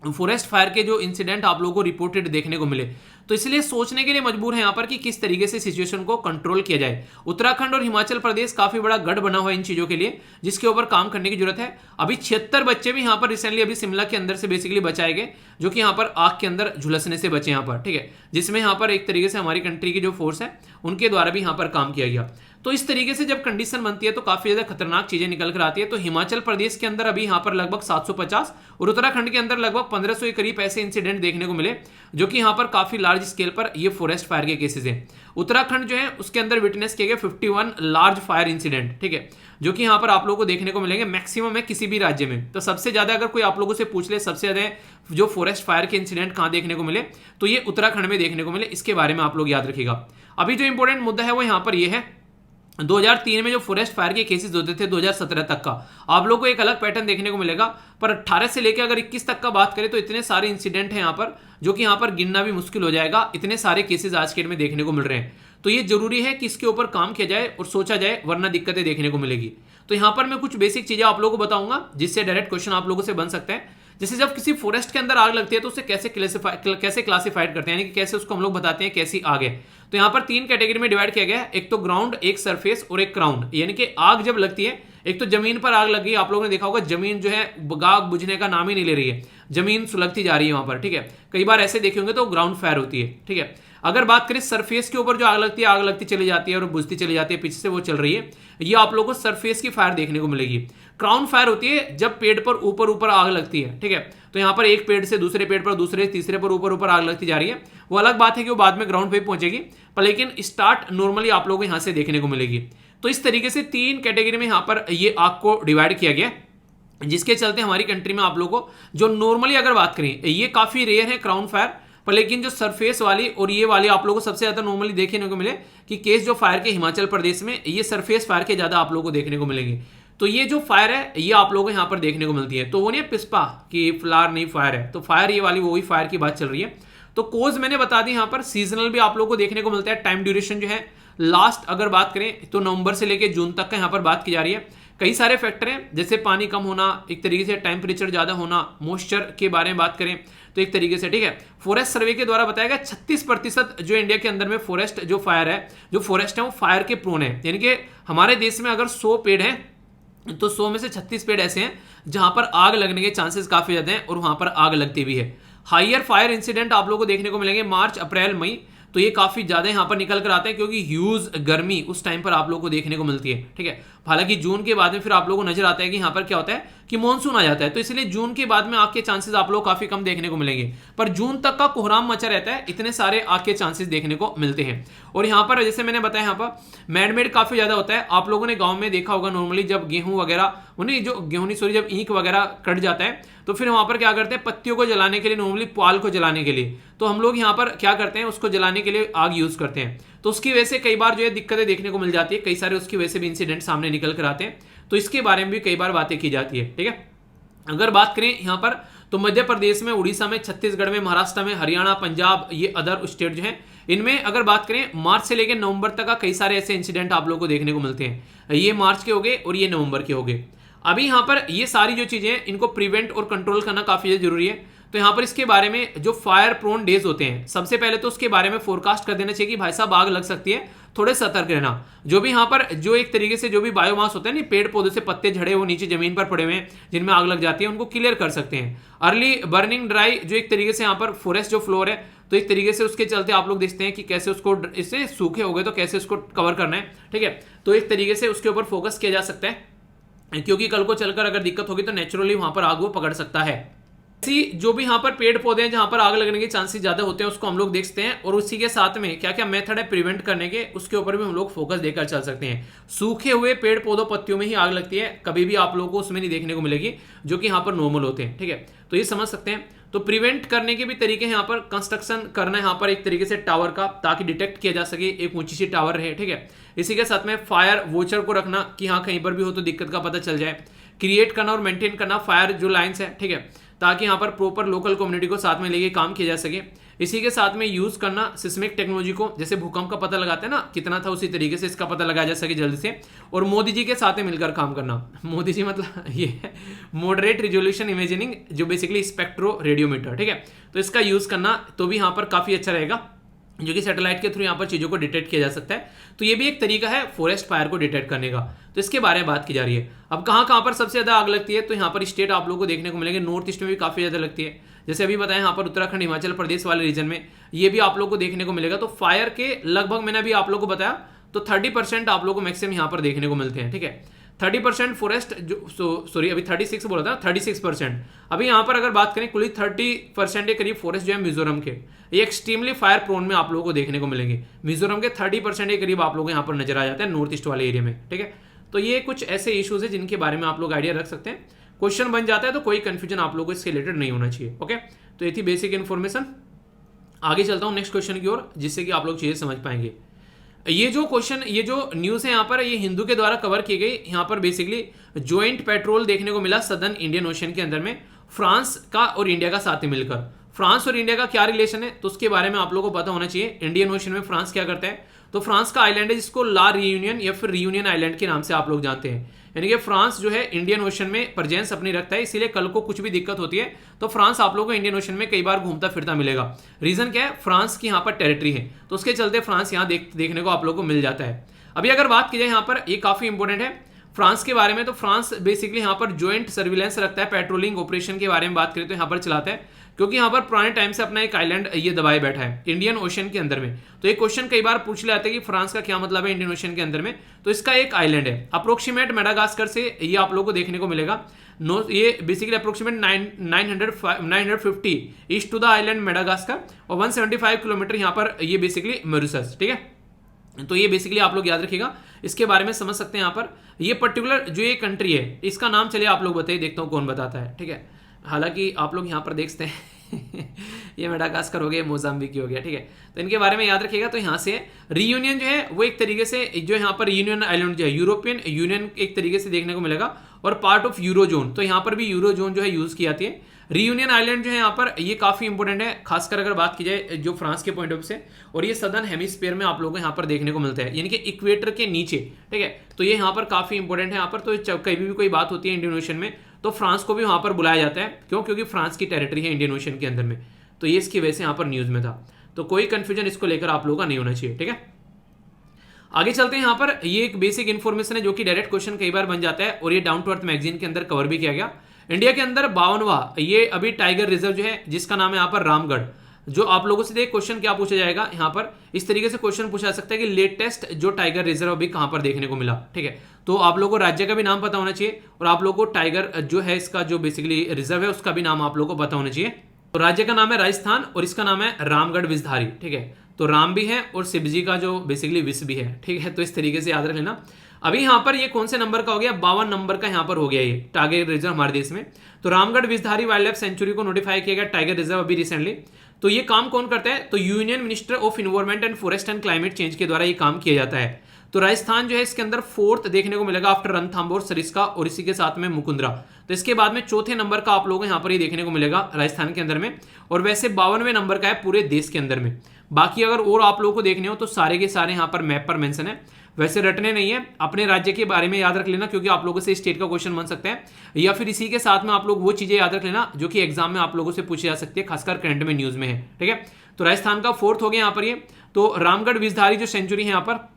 Speaker 1: फॉरेस्ट फायर के जो इंसिडेंट आप लोगों को रिपोर्टेड देखने को मिले। तो इसलिए सोचने के लिए मजबूर है यहाँ पर कि किस तरीके से सिचुएशन को कंट्रोल किया जाए। उत्तराखंड और हिमाचल प्रदेश काफी बड़ा गढ़ बना हुआ है इन चीजों के लिए, जिसके ऊपर काम करने की जरूरत है। अभी 76 बच्चे भी यहाँ पर रिसेंटली अभी शिमला के अंदर से बेसिकली बचाए गए, जो कि यहाँ पर आग के अंदर झुलसने से बचे यहाँ पर, ठीक है, जिसमें यहाँ पर एक तरीके से हमारी कंट्री की जो फोर्स है उनके द्वारा भी यहाँ पर काम किया गया। तो इस तरीके से जब कंडीशन बनती है तो काफी ज्यादा खतरनाक चीजें निकल कर आती है। तो हिमाचल प्रदेश के अंदर अभी यहाँ पर लगभग 750 और उत्तराखंड के अंदर लगभग 1500 के करीब ऐसे इंसिडेंट देखने को मिले, जो कि यहाँ पर काफी लार्ज स्केल पर ये फॉरेस्ट फायर के केसेस हैं। उत्तराखंड जो है उसके अंदर विटनेस किए गए 51 लार्ज फायर इंसिडेंट, ठीक है, जो कि यहाँ पर आप लोगों को देखने को मिलेंगे, मैक्सिमम है किसी भी राज्य में। तो सबसे ज्यादा अगर कोई आप लोगों से पूछ ले सबसे ज्यादा जो फॉरेस्ट फायर के इंसिडेंट कहां देखने को मिले, तो ये उत्तराखंड में देखने को मिले। इसके बारे में आप लोग याद रखिएगा। अभी जो इंपॉर्टेंट मुद्दा है वो यहाँ पर ये है, 2003 में जो फॉरेस्ट फायर के केसेस होते थे 2017 तक का, आप लोगों को एक अलग पैटर्न देखने को मिलेगा। पर 18 से लेकर अगर 21 तक का बात करें तो इतने सारे इंसिडेंट हैं यहाँ पर, जो कि यहाँ पर गिनना भी मुश्किल हो जाएगा, इतने सारे केसेस आज के डेट में देखने को मिल रहे हैं। तो ये जरूरी है कि इसके ऊपर काम किया जाए और सोचा जाए, वरना दिक्कतें देखने को मिलेगी। तो यहाँ पर मैं कुछ बेसिक चीजें आप लोगों को बताऊंगा जिससे डायरेक्ट क्वेश्चन आप लोगों से बन सकते हैं। जैसे जब किसी फॉरेस्ट के अंदर आग लगती है तो उसे कैसे क्लासिफाइड करते हैं, यानी कि कैसे उसको हम लोग बताते हैं कैसी आग है। तो यहाँ पर 3 कैटेगरी में डिवाइड किया गया है, एक तो ग्राउंड, एक सरफेस और एक क्राउन। यानी कि आग जब लगती है, एक तो जमीन पर आग लगी, आप लोगों ने देखा होगा जमीन जो है आग बुझने का नाम ही नहीं ले रही है, जमीन सुलगती जा रही है वहां पर, ठीक है। कई बार ऐसे देखे होंगे तो ग्राउंड फायर होती है, ठीक है। अगर बात करें सरफेस के ऊपर जो आग लगती है, आग लगती चली जाती है और बुझती चली जाती है, पीछे से वो चल रही है, ये आप लोगों को सरफेस की फायर देखने को मिलेगी। क्राउन फायर होती है जब पेड़ पर ऊपर ऊपर आग लगती है, ठीक है। तो यहाँ पर एक पेड़ से दूसरे पेड़ पर, दूसरे तीसरे पर ऊपर ऊपर आग लगती जा रही है। वो अलग बात है कि वो बाद में ग्राउंड पे पहुंचेगी, पर लेकिन स्टार्ट नॉर्मली आप लोगों को यहाँ से देखने को मिलेगी। तो इस तरीके से 3 कैटेगरी में यहाँ पर ये आग को डिवाइड किया गया, जिसके चलते हमारी कंट्री में आप लोगों को जो नॉर्मली अगर बात करें, ये काफी रेयर है क्राउन फायर, पर लेकिन जो सरफेस वाली और ये वाली आप लोगों को सबसे ज्यादा नॉर्मली देखने को मिले कि केस जो फायर के हिमाचल प्रदेश में, ये सरफेस फायर के ज्यादा आप लोगों को देखने को मिलेंगे। तो ये जो फायर है ये आप लोगों को यहाँ पर देखने को मिलती है। तो वो नहीं पिस्पा की फ्लावर नहीं फायर है, तो फायर ये वाली वही फायर की बात चल रही है। तो कोज मैंने बता दी, यहाँ पर सीजनल भी आप लोगों को देखने को मिलता है। टाइम ड्यूरेशन जो है लास्ट अगर बात करें तो नवंबर से लेकर जून तक का यहाँ पर बात की जा रही है। कई सारे फैक्टर हैं, जैसे पानी कम होना, एक तरीके से टेम्परेचर ज्यादा होना, मॉइस्चर के बारे में बात करें तो एक तरीके से, ठीक है। फॉरेस्ट सर्वे के द्वारा बताया गया 36% जो इंडिया के अंदर में फॉरेस्ट जो फायर है, जो फॉरेस्ट है वो फायर के प्रोन है। यानी कि हमारे देश में अगर 100 पेड़ हैं तो 100 में से 36 पेड़ ऐसे हैं जहां पर आग लगने के चांसेस काफी ज्यादा हैं और वहां पर आग लगती भी है। हाइयर फायर इंसिडेंट आप लोगों को देखने को मिलेंगे मार्च, अप्रैल, मई, तो ये काफी ज्यादा यहां पर निकल कर आते हैं क्योंकि ह्यूज गर्मी उस टाइम पर आप लोगों को देखने को मिलती है, ठीक है। हालांकि जून के बाद में फिर आप लोगों को नजर आता है कि यहाँ पर क्या होता है कि मानसून आ जाता है, तो इसलिए जून के बाद में आग के चांसेस आप लोग काफी कम देखने को मिलेंगे, पर जून तक का कोहराम मचा रहता है, इतने सारे आग के चांसेस देखने को मिलते हैं। और यहाँ पर जैसे मैंने बताया, यहाँ पर मैनमेड काफी ज्यादा होता है। आप लोगों ने गांव में देखा होगा नॉर्मली जब गेहूं वगैरह, उन्हें जो गेहूं नहीं सॉरी जब ईंख वगैरह कट जाता है तो फिर वहां पर क्या करते हैं, पत्तियों को जलाने के लिए, नॉर्मली पुआल को जलाने के लिए, तो हम लोग यहाँ पर क्या करते हैं, उसको जलाने के लिए आग यूज करते हैं। तो उसकी वजह से कई बार जो है दिक्कतें देखने को मिल जाती है, कई सारे उसकी वजह से भी इंसिडेंट सामने निकल कर आते हैं, तो इसके बारे में भी कई बार बातें की जाती है, ठीक है। अगर बात करें यहाँ पर तो मध्य प्रदेश में, उड़ीसा में, छत्तीसगढ़ में, महाराष्ट्र में, हरियाणा, पंजाब, ये अदर स्टेट जो है, इनमें अगर बात करें मार्च से लेकर नवंबर तक का कई सारे ऐसे इंसिडेंट आप लोगों को देखने को मिलते हैं। ये मार्च के हो गए और ये नवंबर के हो गए। अभी यहाँ पर ये सारी जो चीजें हैं इनको प्रिवेंट और कंट्रोल करना काफी जरूरी है। तो यहाँ पर इसके बारे में जो फायर प्रोन डेज होते हैं, सबसे पहले तो उसके बारे में फोरकास्ट कर देना चाहिए कि भाई साहब आग लग सकती है, थोड़े सतर्क रहना। जो भी यहाँ पर जो एक तरीके से जो भी बायोमास होता है ना, पेड़ पौधे से पत्ते झड़े वो नीचे जमीन पर पड़े हुए हैं जिनमें आग लग जाती है, उनको क्लियर कर सकते हैं। अर्ली बर्निंग ड्राई जो एक तरीके से यहाँ पर फॉरेस्ट जो फ्लोर है, तो एक तरीके से उसके चलते आप लोग देखते हैं कि कैसे उसको, इससे सूखे हो गए तो कैसे उसको कवर करना है, ठीक है। तो एक तरीके से उसके ऊपर फोकस किया जा सकता है, क्योंकि कल को चलकर अगर दिक्कत होगी तो नेचुरली वहां पर आग वो पकड़ सकता है। जो भी यहाँ पर पेड़ पौधे हैं जहां पर आग लगने के चांसेस ज्यादा होते हैं उसको हम लोग देखते हैं, और उसी के साथ में क्या क्या मेथड है प्रिवेंट करने के, उसके ऊपर भी हम लोग फोकस देकर चल सकते हैं। सूखे हुए पेड़ पौधों पत्तियों में ही आग लगती है, कभी भी आप लोगों को उसमें नहीं देखने को मिलेगी, जो कि यहाँ पर नॉर्मल होते हैं, ठीक है। तो ये समझ सकते हैं। तो प्रिवेंट करने के भी तरीके हैं, यहाँ पर कंस्ट्रक्शन करना है यहाँ पर एक तरीके से टावर का, ताकि डिटेक्ट किया जा सके, एक ऊंची सी टावर रहे, ठीक है। इसी के साथ में फायर वॉचर को रखना कि हाँ कहीं पर भी हो तो दिक्कत का पता चल जाए। क्रिएट करना और मेंटेन करना फायर जो लाइंस है, ठीक है, ताकि यहाँ पर प्रॉपर लोकल कम्युनिटी को साथ में लेके काम किया जा सके। इसी के साथ में यूज करना सिस्मिक टेक्नोलॉजी को, जैसे भूकंप का पता लगाते हैं ना कितना था, उसी तरीके से इसका पता लगाया जा सके जल्दी से। और मोदी जी के साथ में मिलकर काम करना, मोदी जी मतलब ये मॉडरेट रिजोल्यूशन इमेजिनिंग, जो बेसिकली स्पेक्ट्रो रेडियोमीटर, ठीक है, तो इसका यूज करना तो भी यहाँ पर काफी अच्छा रहेगा, जो कि सैटेलाइट के थ्रू यहाँ पर चीजों को डिटेक्ट किया जा सकता है। तो ये भी एक तरीका है फॉरेस्ट फायर को डिटेक्ट करने का, तो इसके बारे में बात की जा रही है। अब कहाँ पर सबसे ज्यादा आग लगती है, तो यहाँ पर स्टेट आप लोगों को देखने को मिलेंगे, नॉर्थ ईस्ट में भी काफी ज्यादा लगती है, जैसे अभी बताया यहाँ पर उत्तराखंड, हिमाचल प्रदेश वाले रीजन में ये भी आप लोग को देखने को मिलेगा। तो फायर के लगभग मैंने अभी आप लोग को बताया तो 30% आप लोग को मैक्सिमम यहाँ पर देखने को मिलते हैं, ठीक है। 30% फॉरेस्ट जो सॉरी अभी 36 बोला था, 36%। अभी यहाँ पर अगर बात करें कुल 30% के करीब फॉरेस्ट जो है मिजोरम के, ये एक्सट्रीमली फायर प्रोन में आप लोगों को देखने को मिलेंगे। मिजोरम के 30% के करीब आप लोग यहाँ पर नजर आ जाते हैं नॉर्थ ईस्ट वाले एरिया में, ठीक है। तो ये कुछ ऐसे इश्यूज है जिनके बारे में आप लोग आइडिया रख सकते हैं। क्वेश्चन बन जाता है तो कोई कंफ्यूजन आप लोगों को इससे रिलेटेड नहीं होना चाहिए, ओके। तो ये थी बेसिक इन्फॉर्मेशन। आगे चलता हूँ नेक्स्ट क्वेश्चन की ओर, जिससे कि आप लोग चीजें समझ पाएंगे। ये जो क्वेश्चन, ये जो न्यूज़ है यहाँ पर, ये हिंदू के द्वारा कवर की गई। यहाँ पर बेसिकली ज्वाइंट पेट्रोल देखने को मिला सदर्न इंडियन ओशन के अंदर में, फ्रांस का और इंडिया का साथ में मिलकर। फ्रांस और इंडिया का क्या रिलेशन है तो उसके बारे में आप लोगों को पता होना चाहिए। इंडियन ओशन में फ्रांस क्या करता है, तो फ्रांस का आइलैंड है जिसको ला रियूनियन या फिर रियूनियन आइलैंड के नाम से आप लोग जानते हैं। यानी कि फ्रांस जो है इंडियन ओशन में प्रेजेंस अपनी रखता है, इसीलिए कल को कुछ भी दिक्कत होती है तो फ्रांस आप लोगों को इंडियन ओशन में कई बार घूमता फिरता मिलेगा। रीजन क्या है, फ्रांस की यहाँ पर टेरिटरी है, तो उसके चलते फ्रांस यहाँ देखने को आप लोगों को मिल जाता है। अभी अगर बात की जाए यहाँ पर, ये काफी इंपॉर्टेंट है फ्रांस के बारे में, तो फ्रांस बेसिकली यहाँ पर ज्वाइंट सर्विलेंस रखता है, पेट्रोलिंग ऑपरेशन के बारे में बात करें तो यहाँ पर चलाता है, क्योंकि यहाँ पर पुराने टाइम से अपना एक आइलैंड ये दबाए बैठा है इंडियन ओशन के अंदर में। तो एक क्वेश्चन कई बार पूछ लेते हैं कि फ्रांस का क्या मतलब है इंडियन ओशन के अंदर में, तो इसका एक आइलैंड है अप्रोक्सीमेट मेडागास्कर से ये आप लोगों को देखने को मिलेगा। ये basically approximate 950 east to the island Madagascar और 175 किलोमीटर यहाँ पर ये बेसिकली मॉरिशस, ठीक है। तो ये बेसिकली आप लोग याद रखिएगा, इसके बारे में समझ सकते हैं। यहाँ पर ये पर्टिकुलर जो ये कंट्री है इसका नाम चलिए आप लोग बताइए, देखता हूँ कौन बताता है, ठीक है। हालांकि आप लोग यहाँ पर देखते हैं ये मेडागास्कर हो गया, मोजाम्बिक हो गया, ठीक है। तो इनके बारे में याद रखिएगा। तो यहाँ से रीयूनियन जो है वो एक तरीके से जो यहाँ पर यूनियन आइलैंड जो है यूरोपियन यूनियन एक तरीके से देखने को मिलेगा, और पार्ट ऑफ यूरोजोन, तो यहाँ पर भी यूरोजोन जो है यूज की जाती है। रीयूनियन आइलैंड जो है यहाँ पर ये काफी इंपॉर्टेंट है, खासकर अगर बात की जाए जो फ्रांस के पॉइंट ऑफ से, और ये सदर्न हेमिस्फीयर में आप लोगों को यहाँ पर देखने को मिलता है, यानी कि इक्वेटर के नीचे, ठीक है। तो ये यहाँ पर काफी इंपॉर्टेंट है यहाँ पर। तो कहीं भी कोई बात होती है इंडियन ओशन में तो फ्रांस को भी वहां पर बुलाया जाता है, क्यों, क्योंकि फ्रांस की टेरिटरी है इंडियन ओशन के अंदर में। तो ये इसकी वजह से यहाँ पर न्यूज में था, तो कोई कंफ्यूजन इसको लेकर आप लोगों का नहीं होना चाहिए, ठीक है। आगे चलते हैं। यहाँ पर ये एक बेसिक इन्फॉर्मेशन है जो कि डायरेक्ट क्वेश्चन कई बार बन जाता है, और ये डाउन टू अर्थ मैगजीन के अंदर कवर भी किया गया। इंडिया के अंदर 52वां ये अभी टाइगर रिजर्व जो है, जिसका नाम है यहाँ पर रामगढ़। जो आप लोगों से देख क्वेश्चन क्या पूछा जाएगा यहाँ पर, इस तरीके से क्वेश्चन पूछा जा सकता है कि लेटेस्ट जो टाइगर रिजर्व अभी कहां पर देखने को मिला, ठीक है। तो आप लोगों को राज्य का भी नाम पता होना चाहिए, और आप लोगों को टाइगर जो है इसका जो बेसिकली रिजर्व है उसका भी नाम आप लोगों को पता होना चाहिए। तो राज्य का नाम है राजस्थान, और इसका नाम है रामगढ़ विषधारी, ठीक है। तो राम भी है और शिवजी का जो बेसिकली विष भी है, ठीक है। तो इस तरीके से याद रख लेना। अभी यहाँ पर ये कौन से नंबर का हो गया, 52 नंबर का यहाँ पर हो गया ये टाइगर रिजर्व हमारे देश में। तो Ramgarh Vishdhari wild life sanctuary को नोटिफाई किया गया टाइगर रिजर्व अभी रिसेंटली। तो ये काम कौन करता है, तो union minister of environment and forest and climate change के द्वारा ये काम किया जाता है। तो राजस्थान जो है इसके अंदर 4th देखने को मिलेगा आफ्टर रणथंभौर, सरिस्का और इसी के साथ में मुकुंदरा। तो इसके बाद में 4थे नंबर का आप लोगों को यहाँ पर ये देखने को मिलेगा राजस्थान के अंदर में, और वैसे 52वें नंबर का है पूरे देश के अंदर में। बाकी अगर और आप लोगों को देखने हो तो सारे के सारे यहाँ पर मैप पर मेंशन है, वैसे रटने नहीं है, अपने राज्य के बारे में याद रख लेना, क्योंकि आप लोगों से स्टेट का क्वेश्चन बन सकता है, या फिर इसी के साथ में आप लोग वो चीजें याद रख लेना जो कि एग्जाम में आप लोगों से पूछी जा सकती है, खासकर करंट में न्यूज में है, ठीक है। तो राजस्थान का 4th हो गया यहाँ पर ये। तो रामगढ़ विषधारी जो सेंचुरी है यहाँ पर,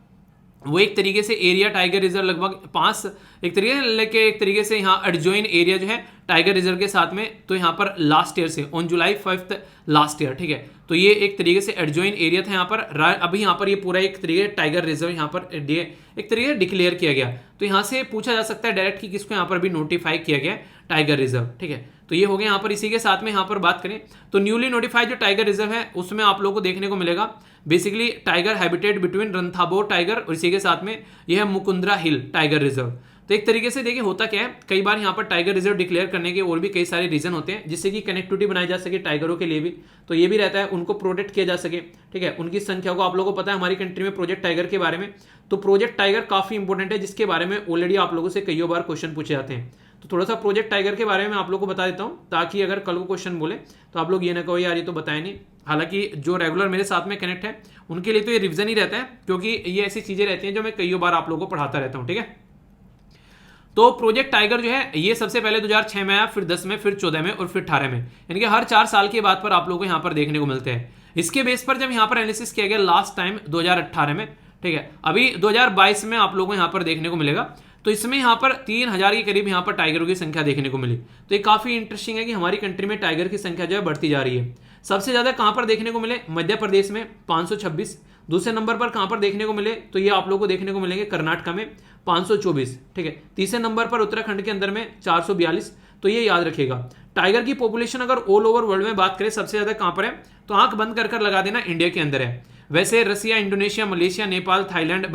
Speaker 1: वो एक तरीके से एरिया टाइगर रिजर्व लगभग 5 एक तरीके से यहाँ एडजॉइन एरिया जो है टाइगर रिजर्व के साथ में, तो यहाँ पर लास्ट ईयर से ऑन जुलाई 5 लास्ट ईयर, ठीक है। तो ये एक तरीके से एडजॉइन एरिया था यहाँ पर। अभी यहाँ पर ये पूरा एक तरीके टाइगर रिजर्व यहाँ पर एक तरीके से डिक्लेयर किया गया। तो यहाँ से पूछा जा सकता है डायरेक्ट कि किसको यहाँ पर भी नोटिफाई किया गया टाइगर रिजर्व, ठीक है। तो ये हो गया यहाँ पर। इसी के साथ में यहाँ पर बात करें तो न्यूली नोटिफाइड जो टाइगर रिजर्व है उसमें आप लोगों को देखने को मिलेगा basically tiger habitat between Ranthambore tiger, और इसी के साथ में यह है मुकुंदरा हिल टाइगर रिजर्व। तो एक तरीके से देखिए होता क्या है, कई बार यहाँ पर टाइगर रिजर्व डिक्लेयर करने के और भी कई सारे रीजन होते हैं, जिससे कि कनेक्टिविटी बनाई जा सके टाइगरों के लिए भी। तो ये भी रहता है उनको प्रोटेक्ट किया जा सके, ठीक है। उनकी संख्या को आप लोगों को पता है हमारी कंट्री में प्रोजेक्ट टाइगर के बारे में, तो प्रोजेक्ट टाइगर काफी इंपॉर्टेंट है, जिसके बारे में ऑलरेडी आप लोगों से कई बार क्वेश्चन पूछे जाते हैं। तो थोड़ा सा प्रोजेक्ट टाइगर के बारे में आप लोग को बता देता हूं, ताकि अगर कल को क्वेश्चन बोले तो आप लोग ये ना कहो यार ये तो बताया नहीं। हालांकि जो रेगुलर मेरे साथ में कनेक्ट है उनके लिए तो ये रिवीजन ही रहता है, क्योंकि ये ऐसी चीजें रहती हैं जो मैं कई बार आप लोगों को पढ़ाता रहता हूं, ठीक है। तो प्रोजेक्ट टाइगर जो है ये सबसे पहले 2006 में आया, फिर 10 में, फिर 14 में और फिर 18 में, यानी कि हर 4 साल के बाद पर आप लोगों को यहाँ पर देखने को मिलते हैं। इसके बेस पर जब यहाँ पर एनालिसिस किया गया लास्ट टाइम 2018 में, ठीक है, अभी 2022 में आप लोगों को यहाँ पर देखने को मिलेगा। तो इसमें यहाँ पर 3000 के करीब यहाँ पर टाइगरों की संख्या देखने को मिली। तो ये काफी इंटरेस्टिंग है कि हमारी कंट्री में टाइगर की संख्या जो है बढ़ती जा रही है। सबसे ज्यादा कहां पर देखने को मिले, मध्य प्रदेश में 526। दूसरे नंबर पर कहां पर देखने को मिले, तो ये आप लोगों को देखने को मिलेंगे कर्नाटक में 524, ठीक है। तीसरे नंबर पर उत्तराखंड के अंदर में 442। तो ये याद रखिएगा। टाइगर की पॉपुलेशन अगर ऑल ओवर वर्ल्ड में बात करें सबसे ज्यादा कहां पर है, तो आंख बंद कर लगा देना इंडिया के अंदर है। वैसे Russia, Indonesia, Malaysia, Nepal, Thailand,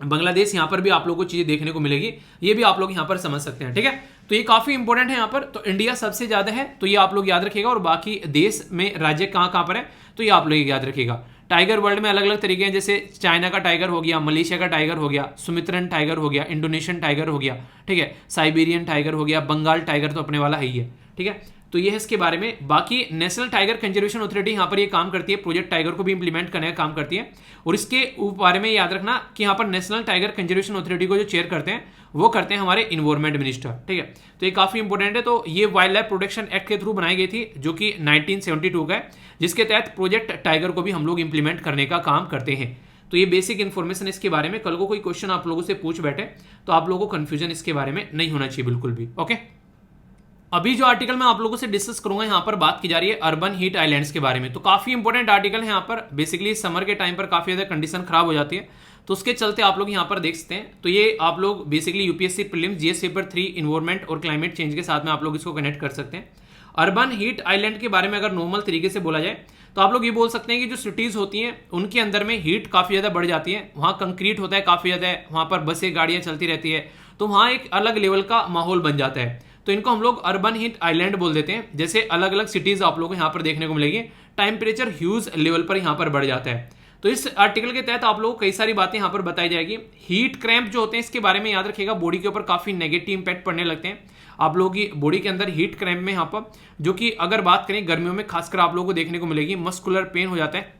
Speaker 1: Bangladesh, यहाँ पर भी आप लोगों को चीजें देखने को मिलेगी, ये भी आप लोग यहाँ पर समझ सकते हैं, ठीक है। तो ये काफी इंपॉर्टेंट है यहाँ पर। तो इंडिया सबसे ज्यादा है, तो ये आप लोग याद रखिएगा। और बाकी देश में राज्य कहाँ पर है, तो ये आप लोग याद रखिएगा। टाइगर वर्ल्ड में अलग अलग तरीके हैं, जैसे चाइना का टाइगर हो गया, मलेशिया का टाइगर हो गया, सुमित्रन टाइगर हो गया, इंडोनेशियन टाइगर हो गया, ठीक है, साइबेरियन टाइगर हो गया, बंगाल टाइगर तो अपने वाला है ही है, ठीक है। तो ये है इसके बारे में। बाकी नेशनल टाइगर कंजर्वेशन अथॉरिटी यहाँ पर ये काम करती है, प्रोजेक्ट टाइगर को भी इंप्लीमेंट करने का काम करती है। और इसके बारे में याद रखना कि यहाँ पर नेशनल टाइगर कंजर्वेशन अथॉरिटी को जो चेयर करते हैं वो करते हैं हमारे इन्वायरमेंट मिनिस्टर, ठीक है। तो ये काफी इंपॉर्टेंट है। तो ये वाइल्ड लाइफ प्रोटेक्शन एक्ट के थ्रू बनाई गई थी, जो कि 1972 का है, जिसके तहत प्रोजेक्ट टाइगर को भी हम लोग इंप्लीमेंट करने का काम करते हैं। तो ये बेसिक इन्फॉर्मेशन इसके बारे में। कल को कोई क्वेश्चन आप लोगों से पूछ बैठे तो आप लोगों को कंफ्यूजन इसके बारे में नहीं होना चाहिए बिल्कुल भी, ओके। अभी जो आर्टिकल मैं आप लोगों से डिस्कस करूंगा, यहाँ पर बात की जा रही है अर्बन हीट आइलैंड्स के बारे में। तो काफी इंपॉर्टेंट आर्टिकल है यहाँ पर। बेसिकली समर के टाइम पर काफी ज्यादा कंडीशन खराब हो जाती है, तो उसके चलते आप लोग यहाँ पर देख सकते हैं। तो ये आप लोग basically UPSC prelims GS paper 3 environment और क्लाइमेट चेंज के साथ में आप लोग इसको कनेक्ट कर सकते हैं। अर्बन हीट आइलैंड के बारे में अगर नॉर्मल तरीके से बोला जाए तो आप लोग ये बोल सकते हैं कि जो सिटीज होती हैं उनके अंदर में हीट काफी ज्यादा बढ़ जाती है, वहाँ कंक्रीट होता है काफी ज्यादा, वहाँ पर बसें गाड़ियां चलती रहती है, तो वहाँ एक अलग लेवल का माहौल बन जाता है। तो इनको हम लोग अर्बन हीट आइलैंड बोल देते हैं। जैसे अलग अलग सिटीज आप लोगों को यहाँ पर देखने को मिलेगी, टेम्परेचर ह्यूज लेवल पर यहाँ पर बढ़ जाता है। तो इस आर्टिकल के तहत आप लोगों को कई सारी बातें यहाँ पर बताई जाएगी। हीट क्रैम्प जो होते हैं इसके बारे में याद रखिएगा, बॉडी के ऊपर काफी नेगेटिव इंपैक्ट पड़ने लगते हैं आप लोगों की बॉडी के अंदर। हीट क्रैम्प में यहाँ पर जो कि अगर बात करें गर्मियों में खासकर आप लोगों को देखने को मिलेगी, मस्कुलर पेन हो जाता है।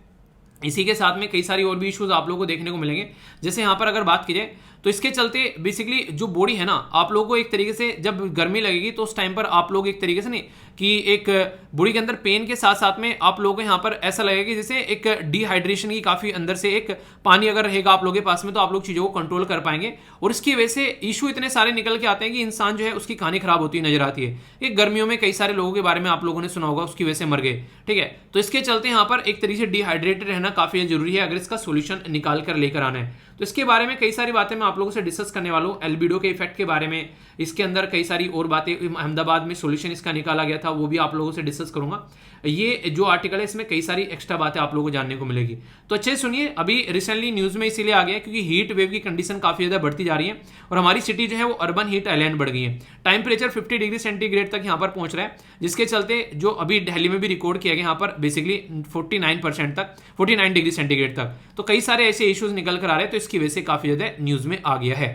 Speaker 1: इसी के साथ में कई सारी और भी इश्यूज आप लोगों को देखने को मिलेंगे। जैसे यहाँ पर अगर बात की जाए तो इसके चलते बेसिकली जो बॉडी है ना, आप लोगों को एक तरीके से जब गर्मी लगेगी तो उस टाइम पर आप लोग एक तरीके से नहीं कि एक बॉडी के अंदर पेन के साथ साथ में आप लोगों को यहाँ पर ऐसा लगेगा कि जैसे एक डिहाइड्रेशन की काफी अंदर से एक पानी अगर रहेगा आप लोगों के पास में तो आप लोग चीजों को कंट्रोल कर पाएंगे। और इसकी वजह से इशू इतने सारे निकल के आते हैं कि इंसान जो है उसकी कहानी खराब होती नजर आती है। ये गर्मियों में कई सारे लोगों के बारे में आप लोगों ने सुना होगा, उसकी वजह से मर गए, ठीक है। तो इसके चलते यहाँ पर एक तरीके से डिहाइड्रेटेड रहना काफी जरूरी है अगर इसका सोल्यूशन निकाल कर लेकर आना है। तो इसके बारे में कई सारी बातें मैं आप लोगों से डिस्कस करने वाला हूँ। एल्बिडो के इफेक्ट के बारे में, इसके अंदर कई सारी और बातें, अहमदाबाद में सोल्यूशन इसका निकाला गया था वो भी आप लोगों से डिस्कस करूंगा। ये जो आर्टिकल है इसमें कई सारी एक्स्ट्रा बातें आप लोगों को जानने को मिलेगी। तो अच्छे सुनिए, अभी रिसेंटली न्यूज में इसीलिए आ गया क्योंकि हीट वेव की कंडीशन काफी ज्यादा बढ़ती जा रही है और हमारी सिटी जो है वो अर्बन हीट आइलैंड बढ़ गई है। टेम्परेचर 50 डिग्री सेंटीग्रेड तक यहाँ पर पहुंच रहा है, जिसके चलते जो अभी दिल्ली में भी रिकॉर्ड किया गया यहाँ पर बेसिकली 49% तक, 49 डिग्री सेंटीग्रेड तक। तो कई सारे ऐसे इश्यूज निकल कर आ रहे हैं, तो इसकी वजह से काफी ज्यादा न्यूज में आ गया है।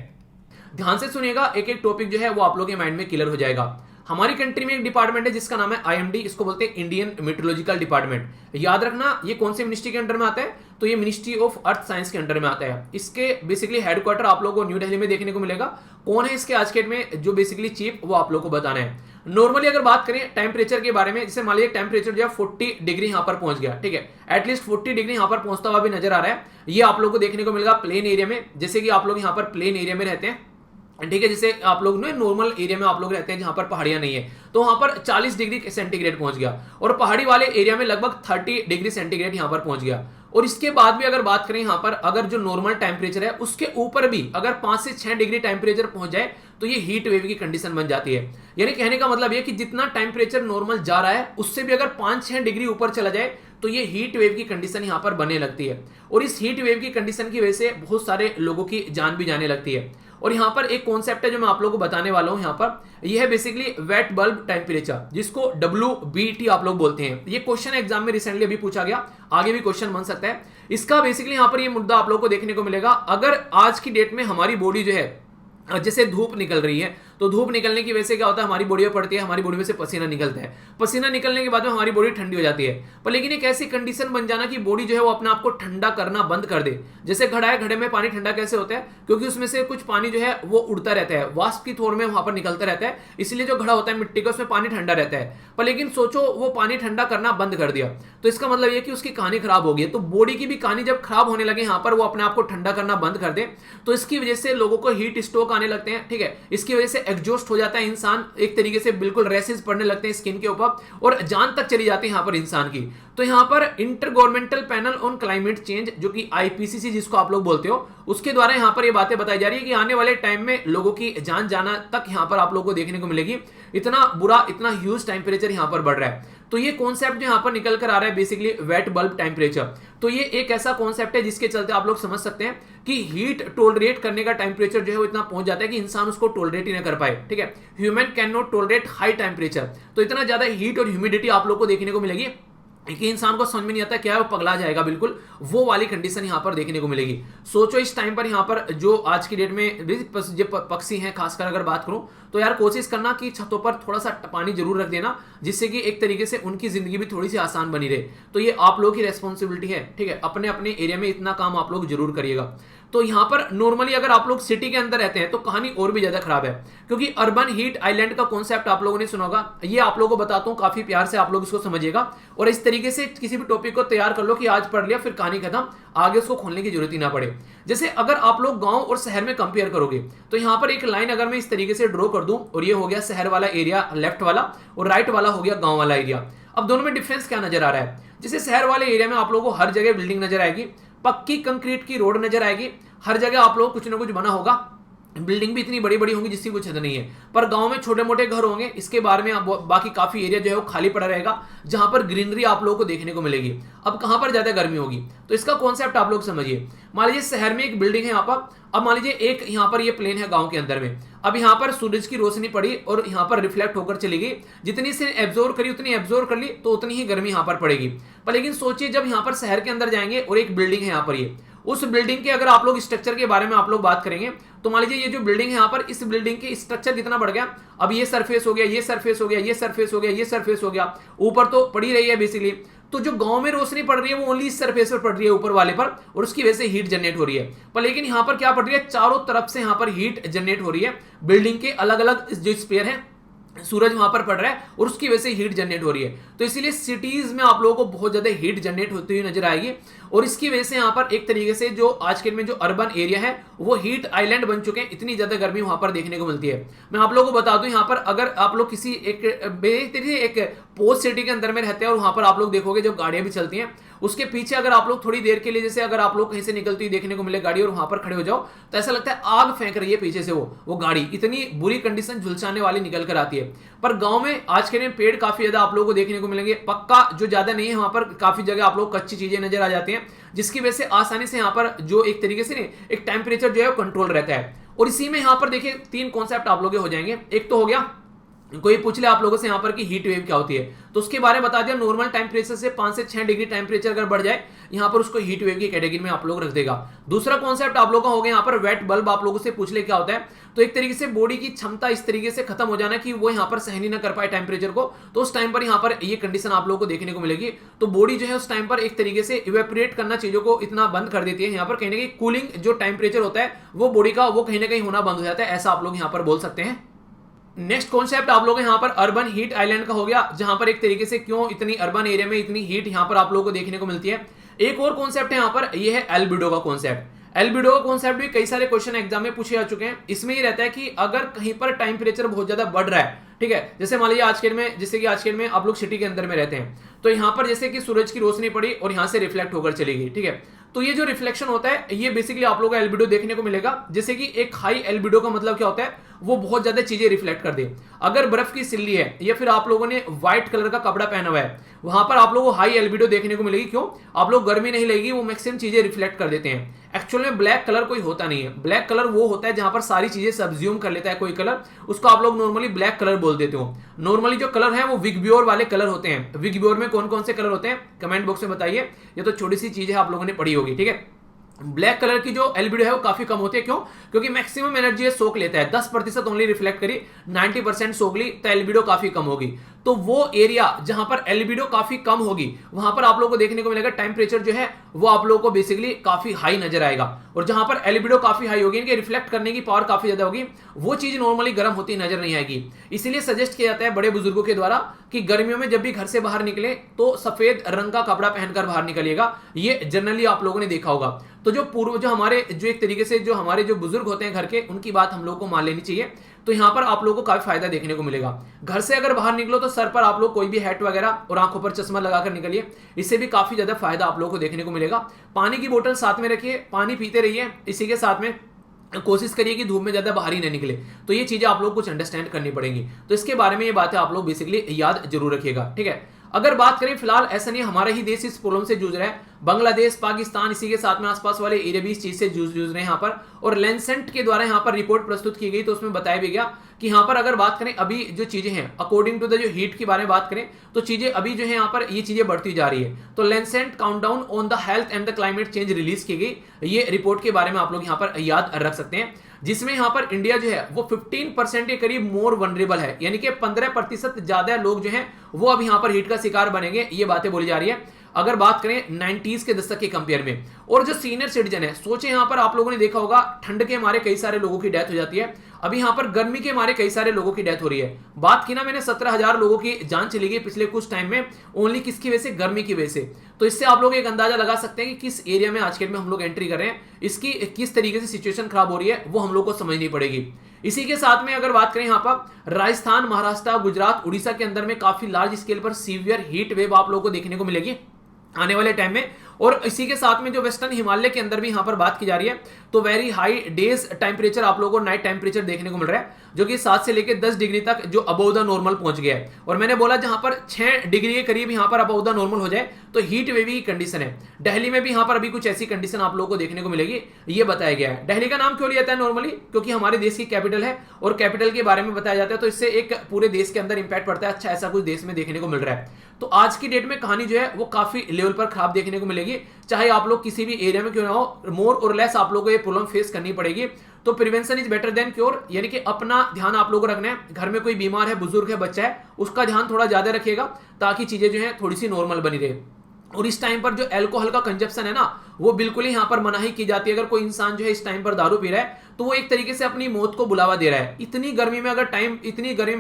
Speaker 1: ध्यान से सुनिएगा, एक एक टॉपिक जो है वो आप लोगों के माइंड में क्लियर हो जाएगा। हमारी कंट्री में एक डिपार्टमेंट है जिसका नाम है आईएमडी, इसको बोलते हैं इंडियन मेट्रोलॉजिकल डिपार्टमेंट। याद रखना ये कौन से मिनिस्ट्री के अंडर में आता है, तो ये मिनिस्ट्री ऑफ अर्थ साइंस के अंडर में आता है। इसके बेसिकली हेडक्वार्टर आप लोगों को न्यू दिल्ली में देखने को मिलेगा। कौन है इसके आज के डेट में जो बेसिकली चीफ, वो आप लोग को बताना है। नॉर्मली अगर बात करें टेम्परेचर के बारे में, जैसे मान लीजिए टेम्परेचर जो है 40 डिग्री यहाँ पर पहुंच गया, ठीक है, एटलीस्ट 40 डिग्री यहाँ पर पहुंचता हुआ भी नजर आ रहा है। ये आप लोग को देखने को मिलेगा प्लेन एरिया में, जैसे कि आप लोग यहाँ पर प्लेन एरिया में रहते हैं, ठीक है। जैसे आप लोग नॉर्मल एरिया में आप लोग रहते हैं जहां पर पहाड़ियां नहीं है, तो वहां पर 40 डिग्री सेंटीग्रेड पहुंच गया और पहाड़ी वाले एरिया में लगभग 30 डिग्री सेंटीग्रेड यहां पर पहुंच गया। और इसके बाद भी अगर बात करें यहां पर अगर जो नॉर्मल टेम्परेचर है उसके ऊपर भी अगर 5 से 6 डिग्री टेम्परेचर पहुंच जाए तो ये हीट वेव की कंडीशन बन जाती है। यानी कहने का मतलब ये कि जितना टेम्परेचर नॉर्मल जा रहा है उससे भी अगर 5-6 डिग्री ऊपर चला जाए तो ये हीट वेव की कंडीशन यहां पर बनने लगती है। और इस हीट वेव की कंडीशन की वजह से बहुत सारे लोगों की जान भी जाने लगती है। और यहां पर एक कॉन्सेप्ट है जो मैं आप लोगों को बताने वाला हूं, यहां पर यह है बेसिकली वेट बल्ब टेम्परेचर, जिसको WBT आप लोग बोलते हैं। ये क्वेश्चन एग्जाम में रिसेंटली अभी पूछा गया, आगे भी क्वेश्चन बन सकता है इसका। बेसिकली यहां पर ये मुद्दा आप लोग को देखने को मिलेगा, अगर आज की डेट में हमारी बॉडी जो है जैसे धूप निकल रही है, तो धूप निकलने की वजह से क्या होता है, हमारी बॉडी में पड़ती है, हमारी बॉडी में से पसीना निकलता है। पसीना निकलने के बाद में हमारी बॉडी ठंडी हो जाती है। पर लेकिन एक ऐसी कंडीशन बन जाना कि बॉडी जो है वो अपने आप को ठंडा करना बंद कर दे। जैसे घड़ा है, घड़े में पानी ठंडा कैसे होता है, क्योंकि उसमें से कुछ पानी जो है वो उड़ता रहता है, वाष्प की थोड़ में वहां पर निकलता रहता है, इसलिए जो घड़ा होता है मिट्टी का उसमें पानी ठंडा रहता है। पर लेकिन सोचो वो पानी ठंडा करना बंद कर दिया, तो इसका मतलब ये कि उसकी कहानी खराब हो गई। तो बॉडी की भी कहानी जब खराब होने लगे यहाँ पर, वो अपने आप को ठंडा करना बंद कर दे, तो इसकी वजह से लोगों को हीट स्ट्रोक आने लगते हैं, ठीक है। इसकी वजह से एग्जॉस्ट हो जाता है इंसान, एक तरीके से बिल्कुल रैशेस पड़ने लगते हैं स्किन के ऊपर और जान तक चली जाती है यहां पर इंसान की। तो यहां पर inter governmental panel on climate change, जो कि IPCC जिसको आप लोग बोलते हो, उसके द्वारा यहां पर ये बातें बताई जा रही है कि आने वाले टाइम में लोगों की जान जाना तक यहां पर आप लोगों को देखने को मिलेगी। इतना बुरा, इतना ह्यूज टेम्परेचर यहां पर बढ़ रहा है। तो ये कॉन्सेप्ट जो यहां पर निकल कर आ रहा है बेसिकली वेट बल्ब टेम्परेचर, तो ये एक ऐसा कॉन्सेप्ट है जिसके चलते आप लोग समझ सकते हैं कि हीट टोलरेट करने का टेम्परेचर जो है वो इतना पहुंच जाता है कि इंसान उसको टोलरेट ही ना कर पाए, ठीक है। Human can not tolerate high temperature, तो इतना ज्यादा हीट और ह्यूमिडिटी आप लोग को देखने को मिलेगी कि इंसान को समझ में नहीं आता क्या है, वो पगला जाएगा बिल्कुल, वो वाली कंडीशन यहाँ पर देखने को मिलेगी। सोचो इस टाइम पर यहाँ पर जो आज की डेट में जो पक्षी हैं खासकर अगर बात करूं, तो यार कोशिश करना कि छतों पर थोड़ा सा पानी जरूर रख देना, जिससे कि एक तरीके से उनकी जिंदगी भी थोड़ी सी आसान बनी रहे। तो ये आप लोगों की रेस्पॉन्सिबिलिटी है, ठीक है, अपने अपने एरिया में इतना काम आप लोग जरूर करिएगा। तो यहाँ पर नॉर्मली अगर आप लोग सिटी के अंदर रहते हैं तो कहानी और भी ज्यादा खराब है, क्योंकि अर्बन हीट आइलैंड का कॉन्सेप्ट आप लोगों ने सुना होगा। ये आप लोगों को बताता हूँ, काफी प्यार से आप लोग इसको समझिएगा और इस तरीके से किसी भी टॉपिक को तैयार कर लो कि आज पढ़ लिया फिर कहानी खत्म, आगे उसको खोलने की जरूरत ही ना पड़े। जैसे अगर आप लोग गांव और शहर में कंपेयर करोगे तो यहाँ पर एक लाइन अगर मैं इस तरीके से ड्रॉ कर दूं, और ये हो गया शहर वाला एरिया लेफ्ट वाला और राइट वाला हो गया गांव वाला एरिया। अब दोनों में डिफरेंस क्या नजर आ रहा है? जैसे शहर वाले एरिया में आप लोगों को हर जगह बिल्डिंग नजर आएगी, पक्की कंक्रीट की रोड नजर आएगी, हर जगह आप लोग कुछ ना कुछ बना होगा, बिल्डिंग भी इतनी बड़ी बड़ी होंगी जिसकी कुछ हद नहीं है। पर गांव में छोटे मोटे घर होंगे, इसके बारे में बाकी काफी एरिया जो है वो खाली पड़ा रहेगा, जहां पर ग्रीनरी आप लोगों को देखने को मिलेगी। अब कहां पर ज्यादा गर्मी होगी, तो इसका कॉन्सेप्ट आप लोग समझिए। मान लीजिए शहर में एक बिल्डिंग है यहाँ पर, अब मान लीजिए एक यहाँ पर ये प्लेन है गांव के अंदर में, अब यहाँ पर सूरज की रोशनी पड़ी और यहाँ पर रिफ्लेक्ट होकर चली गई, जितनी से एब्जॉर्व करी उतनी एब्जॉर्व कर ली, तो उतनी ही गर्मी यहाँ पर पड़ेगी। पर लेकिन सोचिए जब यहाँ पर शहर के अंदर जाएंगे और एक बिल्डिंग है यहाँ पर, ये उस बिल्डिंग के अगर आप लोग स्ट्रक्चर के बारे में आप लोग बात करेंगे, तो मान लीजिए ये जो बिल्डिंग है यहाँ पर, इस बिल्डिंग के स्ट्रक्चर कितना बढ़ गया, अब ये सरफेस हो गया, ये सरफेस हो गया, ये सरफेस हो गया, ये सरफेस हो गया, ऊपर तो पड़ी रही है बेसिकली। तो जो गांव में रोशनी पड़ रही है वो ओनली इस सरफेस पर पड़ रही है ऊपर वाले पर, और उसकी वजह से हीट जनरेट हो रही है। पर लेकिन यहाँ पर क्या पड़ रही है, चारों तरफ से यहाँ पर हीट जनरेट हो रही है, बिल्डिंग के अलग अलग जो स्पेयर है, सूरज वहां पर पड़ रहा है और उसकी वजह से हीट जनरेट हो रही है। तो इसीलिए सिटीज में आप लोगों को बहुत ज्यादा हीट जनरेट होती हुई नजर आएगी, और इसकी वजह से यहाँ पर एक तरीके से जो आज के में जो अर्बन एरिया है वो हीट आइलैंड बन चुके हैं, इतनी ज्यादा गर्मी वहां पर देखने को मिलती है। मैं आप लोगों को बता दूं, यहाँ पर अगर आप लोग किसी एक पोस्ट सिटी के अंदर में रहते हैं और वहां पर आप लोग देखोगे जब गाड़ियां भी चलती हैं, उसके पीछे अगर आप लोग थोड़ी देर के लिए, जैसे अगर आप लोग कहीं से निकलती हुई देखने को मिले गाड़ी और वहां पर खड़े हो जाओ, तो ऐसा लगता है आग फेंक रही है पीछे से वो गाड़ी, इतनी बुरी कंडीशन झुलसाने वाली निकल कर आती है। पर गांव में आज के दिन पेड़ काफी ज्यादा आप लोगों को देखने को मिलेंगे, पक्का जो ज्यादा नहीं है, वहां पर काफी जगह आप लोग कच्ची चीजें नजर आ जाती हैं, जिसकी वजह से आसानी से यहाँ पर जो एक तरीके से एक टेम्परेचर जो है कंट्रोल रहता है। और इसी में यहाँ पर देखिए तीन कॉन्सेप्ट आप लोग हो जाएंगे। एक तो हो गया, कोई पूछ ले आप लोगों से यहाँ पर कि हीट वेव क्या होती है, तो उसके बारे में बता दिया। नॉर्मल टेम्परेचर से 5 से 6 डिग्री टेम्परेचर अगर बढ़ जाए, यहाँ पर उसको हीट वेव की कैटेगरी में आप लोग रख देगा। दूसरा कॉन्सेप्ट आप लोगों का हो गया यहाँ पर वेट बल्ब, आप लोगों से पूछ ले क्या होता है, तो एक तरीके से बॉडी की क्षमता इस तरीके से खत्म हो जाना कि वो यहाँ पर सहन ही ना कर पाए टेम्परेचर को, तो उस टाइम पर यहाँ पर ये कंडीशन आप लोगों को देखने को मिलेगी। तो बॉडी जो है उस टाइम पर एक तरीके से इवेपोरेट करना चीजों को इतना बंद कर देती है, यहाँ पर कहीं ना कहीं कूलिंग जो टेम्परेचर होता है वो बॉडी का वो कहीं ना कहीं होना बंद हो जाता है, ऐसा आप लोग यहाँ पर बोल सकते हैं। नेक्स्ट कॉन्सेप्ट आप लोग यहाँ पर अर्बन हीट आइलैंड का हो गया, जहां पर एक तरीके से क्यों इतनी अर्बन एरिया में इतनी हीट यहाँ पर आप लोगों को देखने को मिलती है। एक और कॉन्सेप्ट है यहाँ पर, ये है एल्बिडो का कॉन्सेप्ट। एल्बिडो का कॉन्सेप्ट भी कई सारे क्वेश्चन एग्जाम में पूछे जा चुके हैं। इसमें ये रहता है कि अगर कहीं पर टेम्परेचर बहुत ज्यादा बढ़ रहा है, ठीक है, जैसे मान लीजिए आज के में आप लोग सिटी के अंदर में रहते हैं, तो यहाँ पर जैसे कि सूरज की रोशनी पड़ी और यहाँ से रिफ्लेक्ट होकर चली गई, ठीक है, तो ये जो रिफ्लेक्शन होता है ये बेसिकली आप लोगों को एल्बिडो देखने को मिलेगा। जैसे कि एक हाई एल्बिडो का मतलब क्या होता है, वो बहुत ज्यादा चीजें रिफ्लेक्ट कर दे। अगर बर्फ की सिल्ली है या फिर आप लोगों ने व्हाइट कलर का कपड़ा पहना हुआ है, वहां पर आप लोगों को हाई एल्बिडो देखने को मिलेगी। क्यों? आप लोग गर्मी नहीं लगेगी, वो मैक्सिमम चीजें रिफ्लेक्ट कर देते हैं। एक्चुअल में ब्लैक कलर कोई होता नहीं है, ब्लैक कलर वो होता है जहां पर सारी चीजें सब्ज्यूम कर लेता है कोई कलर, उसको आप लोग नॉर्मली ब्लैक कलर बोल देते हो। नॉर्मली जो कलर है वो विगब्योर वाले कलर होते हैं। विगब्योर में कौन कौन से कलर होते हैं कमेंट बॉक्स में बताइए, ये तो छोटी सी चीज है आप लोगों ने पढ़ी होगी, ठीक है। ब्लैक कलर की जो एल्बिडो है वो काफी कम होती है। क्यों? क्योंकि मैक्सिमम एनर्जी सोख लेता है, 10% ओनली रिफ्लेक्ट करी, 90% सोख ली, तो एल्बिडो काफी कम होगी। तो वो एरिया जहां पर एल्बिडो काफी कम होगी, वहां पर आप लोगों को देखने को मिलेगा टेम्परेचर जो है वो आप लोगों को बेसिकली काफी हाई नजर आएगा। और जहां पर एल्बिडो काफी हाई होगी, इनके रिफ्लेक्ट करने की पावर काफी ज्यादा होगी, वो चीज नॉर्मली गर्म होती नजर नहीं आएगी। इसीलिए सजेस्ट किया जाता है बड़े बुजुर्गों के द्वारा कि गर्मियों में जब भी घर से बाहर निकले तो सफेद रंग का कपड़ा पहनकर बाहर निकलिएगा। ये जनरली आप लोगों ने देखा होगा। तो जो हमारे जो एक तरीके से जो हमारे जो बुजुर्ग होते हैं घर के, उनकी बात हम लोग को मान लेनी चाहिए। तो यहाँ पर आप लोगों को काफी फायदा देखने को मिलेगा। घर से अगर बाहर निकलो तो सर पर आप लोग कोई भी हैट वगैरह और आंखों पर चश्मा लगाकर निकलिए, इससे भी काफी ज्यादा फायदा आप लोगों को देखने को मिलेगा। पानी की बोतल साथ में रखिए, पानी पीते रहिए, इसी के साथ में कोशिश करिए कि धूप में ज्यादा बाहर ही न निकले। तो ये चीजें आप लोग कुछ अंडरस्टैंड करनी पड़ेंगी। तो इसके बारे में ये बातें आप लोग बेसिकली याद जरूर रखिएगा, ठीक है। अगर बात करें फिलहाल ऐसा नहीं हमारा ही देश इस प्रॉब्लम से जूझ रहा है, बांग्लादेश, पाकिस्तान, इसी के साथ में आसपास वाले एरिया भी इस चीज से जूझ रहे हैं यहाँ पर। और लैंसेट के द्वारा यहाँ पर रिपोर्ट प्रस्तुत की गई, तो उसमें बताया भी गया कि यहाँ पर अगर बात करें अभी जो चीजें हैं अकॉर्डिंग टू द जो हीट के बारे में बात करें तो चीजें अभी जो है यहाँ पर ये चीजें बढ़ती जा रही है। तो Lancet countdown on the health and the climate change release की गई, ये रिपोर्ट के बारे में आप लोग यहाँ पर याद रख सकते हैं, जिसमें यहाँ पर इंडिया जो है वो 15% के करीब मोर वनरेबल है, यानी कि 15% ज्यादा लोग जो हैं वो अब यहाँ पर हीट का शिकार बनेंगे, ये बातें बोली जा रही है अगर बात करें 90s के दशक के कंपेयर में। और जो सीनियर सिटीजन है, सोचे यहाँ पर आप लोगों ने देखा होगा ठंड के मारे कई सारे लोगों की डेथ हो जाती है, अभी यहाँ पर गर्मी के मारे कई सारे लोगों की डेथ हो रही है। बात की ना मैंने 17,000 लोगों की जान चली गई पिछले कुछ टाइम में, ओनली किसकी वजह से? गर्मी की वजह से। तो इससे आप लोग एक अंदाजा लगा सकते हैं कि किस एरिया में आज के में हम लोग एंट्री कर रहे हैं, इसकी किस तरीके से सिचुएशन खराब हो रही है वो हम लोग को समझनी पड़ेगी। इसी के साथ में अगर बात करें यहाँ पर राजस्थान, महाराष्ट्र, गुजरात, उड़ीसा के अंदर में काफी लार्ज स्केल पर सीवियर हीट वेव आप लोगों को देखने को मिलेगी आने वाले टाइम में। और इसी के साथ में जो वेस्टर्न हिमालय के अंदर भी यहाँ पर बात की जा रही है तो वेरी हाई डेज टेम्परेचर आप लोगों को नाइट टेम्परेचर देखने को मिल रहा है, जो कि 7 से लेकर 10 डिग्री तक जो अबव द नॉर्मल पहुंच गया है। और मैंने बोला जहां पर 6 डिग्री के करीब यहाँ पर अबव द नॉर्मल हो जाए तो हीट वेव की कंडीशन है। दिल्ली में भी यहाँ पर अभी कुछ ऐसी कंडीशन आप लोगों को देखने को मिलेगी, ये बताया गया है। दिल्ली का नाम क्यों लिया जाता है नॉर्मली? क्योंकि हमारे देश की कैपिटल है और कैपिटल के बारे में बताया जाता है, तो इससे एक पूरे देश के अंदर इंपैक्ट पड़ता है। अच्छा, ऐसा कुछ देश में देखने को मिल रहा है। तो आज की डेट में कहानी जो है वो काफी लेवल पर खराब देखने को मिलेगी, चाहे आप लोग किसी भी एरिया में क्यों ना हो, मोर और लेस आप लोगों को ये प्रॉब्लम फेस करनी पड़ेगी। तो prevention is better than cure, यानी कि अपना ध्यान आप लोगों को रखना है। घर में कोई बीमार है, बुजुर्ग है, बच्चा है, उसका ध्यान थोड़ा ज्यादा रखिएगा ताकि चीजें जो है थोड़ी सी नॉर्मल बनी रहे। और इस टाइम पर जो अल्कोहल का कंजप्शन है ना वो बिल्कुल ही यहाँ पर मनाही की जाती है। अगर कोई इंसान जो है इस टाइम पर दारू पी रहा है तो वो एक तरीके से अपनी मौत को बुलावा दे रहा है। इतनी गर्मी में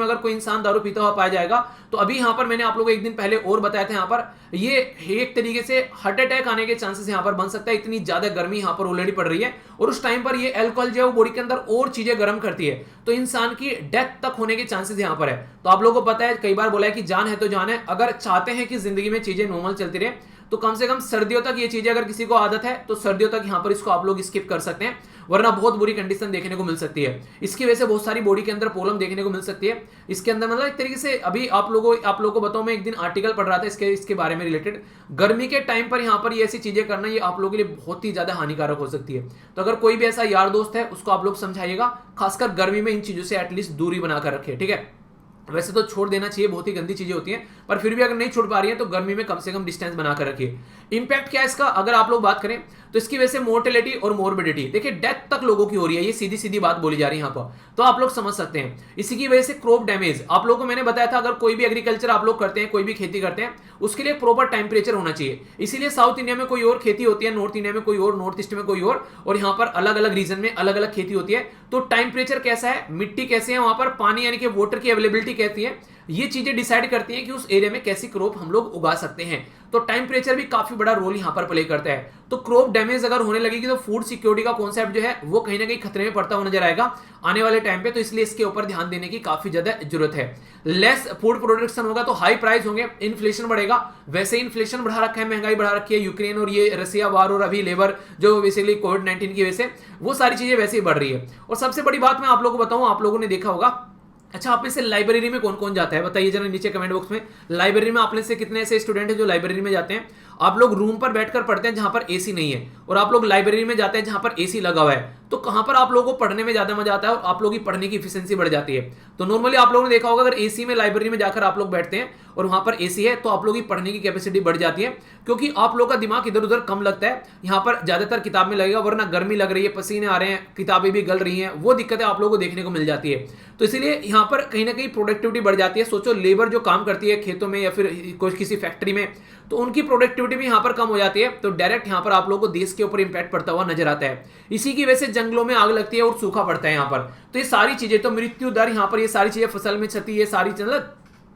Speaker 1: अगर कोई इंसान दारू पीता हुआ पाया जाएगा तो अभी यहाँ पर मैंने आप लोगों को एक दिन पहले और बताया था, यहाँ पर ये एक तरीके से हार्ट अटैक आने के चांसेस यहाँ पर बन सकता है। इतनी ज्यादा गर्मी यहाँ पर ऑलरेडी पड़ रही है और उस टाइम पर ये अल्कोहल जो है वो बॉडी के अंदर और चीजें गर्म करती है, तो इंसान की डेथ तक होने के चांसेस यहाँ पर है। तो आप लोगों को पता है, कई बार बोला है कि जान है तो जान है। अगर चाहते हैं कि जिंदगी में चीजें नॉर्मल चलती रहे तो कम से कम सर्दियों तक ये चीजें, अगर किसी को आदत है तो सर्दियों तक यहाँ पर इसको आप लोग स्किप कर सकते हैं, वरना बहुत बुरी कंडीशन देखने को मिल सकती है। इसकी वजह से बहुत सारी बॉडी के अंदर प्रॉब्लम देखने को मिल सकती है। इसके अंदर मतलब एक तरीके से अभी आप लोगों को बताऊं, मैं एक दिन आर्टिकल पढ़ रहा था इसके बारे में रिलेटेड। गर्मी के टाइम पर यहाँ पर ये ऐसी चीजें करना ये आप लोगों के लिए बहुत ही ज्यादा हानिकारक हो सकती है। तो अगर कोई भी ऐसा यार दोस्त है उसको आप लोग समझाइएगा, खासकर गर्मी में इन चीजों से एटलीस्ट दूरी बनाकर रखे, ठीक है। वैसे तो छोड़ देना चाहिए, बहुत ही गंदी चीजें होती हैं, पर फिर भी अगर नहीं छोड़ पा रही है तो गर्मी में कम से कम डिस्टेंस बनाकर रखिए। इंपैक्ट क्या है इसका अगर आप लोग बात करें तो इसकी वजह से मोर्टेलिटी और मोर्बिडिटी, देखिए डेथ तक लोगों की हो रही है, ये सीधी सीधी बात बोली जा रही है यहाँ पर, तो आप लोग समझ सकते हैं। इसी की वजह से क्रॉप डैमेज, आप लोगों को मैंने बताया था अगर कोई भी एग्रीकल्चर आप लोग करते हैं, कोई भी खेती करते हैं, उसके लिए प्रॉपर टेम्परेचर होना चाहिए। इसीलिए साउथ इंडिया में कोई और खेती होती है, नॉर्थ इंडिया में कोई और, नॉर्थ ईस्ट में कोई और यहाँ पर अलग अलग रीजन में अलग अलग खेती होती है। तो टेम्परेचर कैसा है, मिट्टी कैसे है, वहां पर पानी यानी कि वाटर की अवेलेबिलिटी कहती है, ये चीजें डिसाइड करती हैं कि उस एरिया में कैसी क्रॉप हम लोग उगा सकते हैं। तो टेम्परेचर भी काफी बड़ा रोल यहाँ पर प्ले करता है। तो क्रॉप डैमेज अगर होने लगेगी तो फूड सिक्योरिटी का कॉन्सेप्ट जो है वो कहीं ना कहीं खतरे में पड़ता हुआ नजर आएगा आने वाले टाइम पे। तो इसलिए इसके ऊपर ध्यान देने की काफी ज्यादा जरूरत है। लेस फूड प्रोडक्शन होगा तो हाई प्राइस होंगे, इन्फ्लेशन बढ़ेगा। वैसे इन्फ्लेशन बढ़ा रखा है, महंगाई बढ़ा रखी है, यूक्रेन और ये रसिया वार और अभी लेबर जो बेसिकली कोविड-19 की वजह से वो सारी चीजें वैसे ही बढ़ रही है। और सबसे बड़ी बात मैं आप लोगों को बताऊं, आप लोगों ने देखा होगा, अच्छा आप में से लाइब्रेरी में कौन कौन जाता है बताइए जरा नीचे कमेंट बॉक्स में। लाइब्रेरी में आप में से कितने ऐसे स्टूडेंट हैं जो लाइब्रेरी में जाते हैं? आप लोग रूम पर बैठकर पढ़ते हैं जहां पर एसी नहीं है, और आप लोग लाइब्रेरी में जाते हैं जहां पर एसी लगा हुआ है। तो कहां पर आप लोगों को पढ़ने में ज्यादा मजा आता है और आप लोगों की पढ़ने की एफिशिएंसी बढ़ जाती है? तो नॉर्मली आप लोगों ने देखा होगा अगर एसी में लाइब्रेरी में जाकर आप लोग बैठते हैं और वहां पर एसी है तो आप लोगों की पढ़ने की कैपेसिटी बढ़ जाती है, क्योंकि आप लोगों का दिमाग इधर उधर कम लगता है। यहाँ पर ज्यादातर किताब में लगेगा, वरना गर्मी लग रही है, पसीने आ रहे हैं, किताबें भी गल रही हैं, वो दिक्कतें आप लोगों को देखने को मिल जाती है। तो इसलिए यहाँ पर कहीं ना कहीं प्रोडक्टिविटी बढ़ जाती है। सोचो लेबर जो काम करती है खेतों में या फिर किसी फैक्ट्री में, तो उनकी प्रोडक्टिविटी भी यहाँ पर कम हो जाती है। तो डायरेक्ट यहाँ पर आप लोगों को देश के ऊपर इंपैक्ट पड़ता हुआ नजर आता है। इसी की वजह से जंगलों में आग लगती है और सूखा पड़ता है यहाँ पर। तो ये सारी चीजें, तो मृत्यु दर यहाँ पर, ये सारी चीजें, फसल में क्षति, ये सारी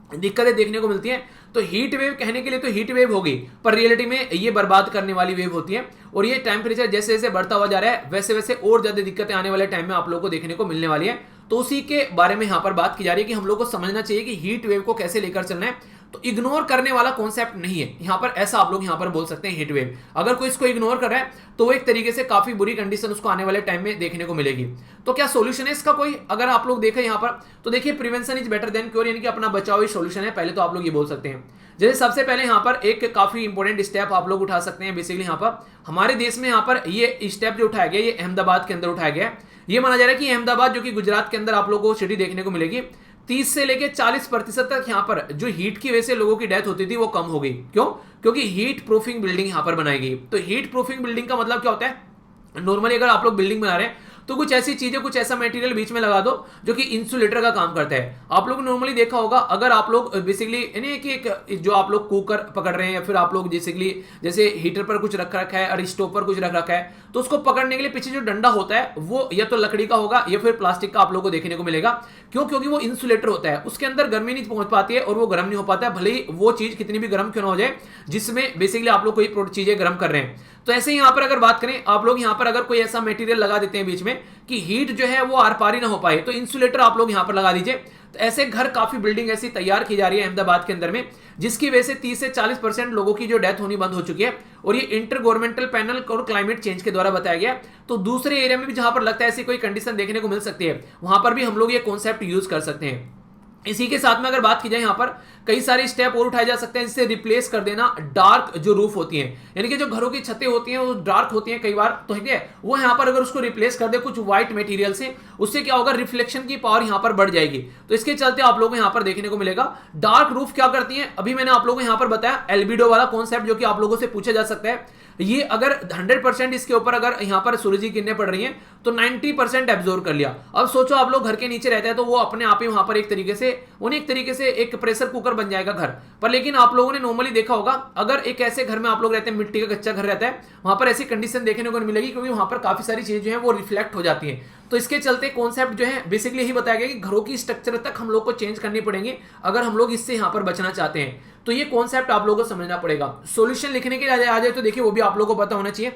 Speaker 1: दिक्कतें देखने को मिलती हैं। तो हीट वेव कहने के लिए तो हीट वेव होगी, पर रियलिटी में ये बर्बाद करने वाली वेव होती है। और ये टेम्परेचर जैसे जैसे बढ़ता हुआ जा रहा है वैसे वैसे और ज्यादा दिक्कतें आने वाले टाइम में आप लोगों को देखने को मिलने वाली है। तो उसी के बारे में यहाँ पर बात की जा रही है कि हम लोग को समझना चाहिए कि हीट वेव को कैसे लेकर चलना है। तो इग्नोर करने वाला कॉन्सेप्ट नहीं है यहां पर, ऐसा आप लोग यहां पर बोल सकते हैं हीट वेव। अगर कोई इसको इग्नोर कर रहा है तो वो एक तरीके से काफी बुरी कंडीशन उसको आने वाले टाइम में देखने को मिलेगी। तो क्या सोल्यूशन है इसका कोई? अगर आप लोग देखें यहां पर तो देखिए prevention is better than cure, यानी कि अपना बचाव ही सोल्यूशन है, पहले तो आप लोग ये बोल सकते हैं। जैसे सबसे पहले यहां पर एक काफी इंपॉर्टेंट स्टेप आप लोग उठा सकते हैं। बेसिकली यहां पर हमारे देश में यहां पर ये स्टेप जो उठाया गया ये अहमदाबाद के अंदर उठाया गया। ये माना जा रहा है कि अहमदाबाद जो कि गुजरात के अंदर आप लोगों को सिटी देखने को मिलेगी, 30 से लेके 40% तक यहां पर जो हीट की वजह से लोगों की डेथ होती थी वो कम हो गई। क्यों? क्योंकि हीट प्रूफिंग बिल्डिंग यहां पर बनाई गई। तो हीट प्रूफिंग बिल्डिंग का मतलब क्या होता है? नॉर्मली अगर आप लोग बिल्डिंग बना रहे हैं तो कुछ ऐसी चीजें, कुछ ऐसा मटेरियल बीच में लगा दो जो कि इंसुलेटर का काम करता है। आप लोग नॉर्मली देखा होगा, अगर आप लोग बेसिकली यानी कि एक जो आप लोग कुकर पकड़ रहे हैं या फिर आप लोग बेसिकली जैसे हीटर पर कुछ रख रखा है और स्टोव पर कुछ रख रखा है, तो उसको पकड़ने के लिए पीछे जो डंडा होता है वो या तो लकड़ी का होगा या फिर प्लास्टिक का आप लोग को देखने को मिलेगा। क्यों? क्योंकि वो इंसुलेटर होता है, उसके अंदर गर्मी नहीं पहुंच पाती है और वो गर्म नहीं हो पाता है, भले ही वो चीज कितनी भी गर्म क्यों ना हो जाए जिसमें बेसिकली आप लोग कोई चीजें गर्म कर रहे हैं। तो ऐसे ही यहां पर अगर बात करें आप लोग, यहां पर अगर कोई ऐसा मटेरियल लगा देते हैं बीच में कि हीट जो है वो आर पार ही ना हो पाए, तो इंसुलेटर आप लोग यहां पर लगा दीजिए। तो ऐसे घर काफी बिल्डिंग ऐसी तैयार की जा रही है अहमदाबाद के अंदर में, जिसकी वजह से 30 से 40% लोगों की जो डेथ होनी बंद हो चुकी है। और ये इंटर गवर्नमेंटल पैनल और क्लाइमेट चेंज के द्वारा बताया गया। तो दूसरे एरिया में भी जहां पर लगता है ऐसी कोई कंडीशन देखने को मिल सकती है, वहां पर भी हम लोग ये कॉन्सेप्ट यूज कर सकते हैं। इसी के साथ में अगर बात की जाए यहां पर कई सारे स्टेप और उठाए जा सकते हैं, जिससे रिप्लेस कर देना डार्क जो रूफ होती हैं, यानी कि जो घरों की छतें होती हैं वो डार्क होती हैं कई बार, तो ठीक है वो यहां पर अगर उसको रिप्लेस कर दे कुछ व्हाइट मटेरियल से, उससे क्या होगा, रिफ्लेक्शन की पावर यहां पर बढ़ जाएगी। तो इसके चलते आप लोगों को यहां पर देखने को मिलेगा डार्क रूफ क्या करती है। अभी मैंने आप लोगों को यहां पर बताया एल्बिडो वाला कॉन्सेप्ट, जो कि आप लोगों से पूछा जा सकता है। ये अगर 100% इसके ऊपर अगर यहां पर सूरज की किरणें पड़ रही हैं तो 90% एब्जॉर्ब कर लिया। अब सोचो आप लोग घर के नीचे रहते हैं तो वो अपने आप ही वहां पर एक तरीके से एक प्रेशर कुकर बन जाएगा घर पर। लेकिन आप लोगों ने नॉर्मली देखा होगा, अगर एक ऐसे घर में आप लोग रहते हैं, मिट्टी का कच्चा घर रहता है, वहां पर ऐसी कंडीशन देखने को मिलेगी, क्योंकि वहां पर काफी सारी चीजें जो है वो रिफ्लेक्ट हो जाती हैं। तो इसके चलते कॉन्सेप्ट जो है बेसिकली यही बताया गया कि घरों की स्ट्रक्चर तक हम लोग को चेंज करनी पड़ेगी अगर हम लोग इससे यहां पर बचना चाहते हैं। तो ये कॉन्सेप्ट आप लोगों को समझना पड़ेगा। सॉल्यूशन लिखने के लिए आ जाए तो देखिए वो भी आप लोगों को पता होना चाहिए,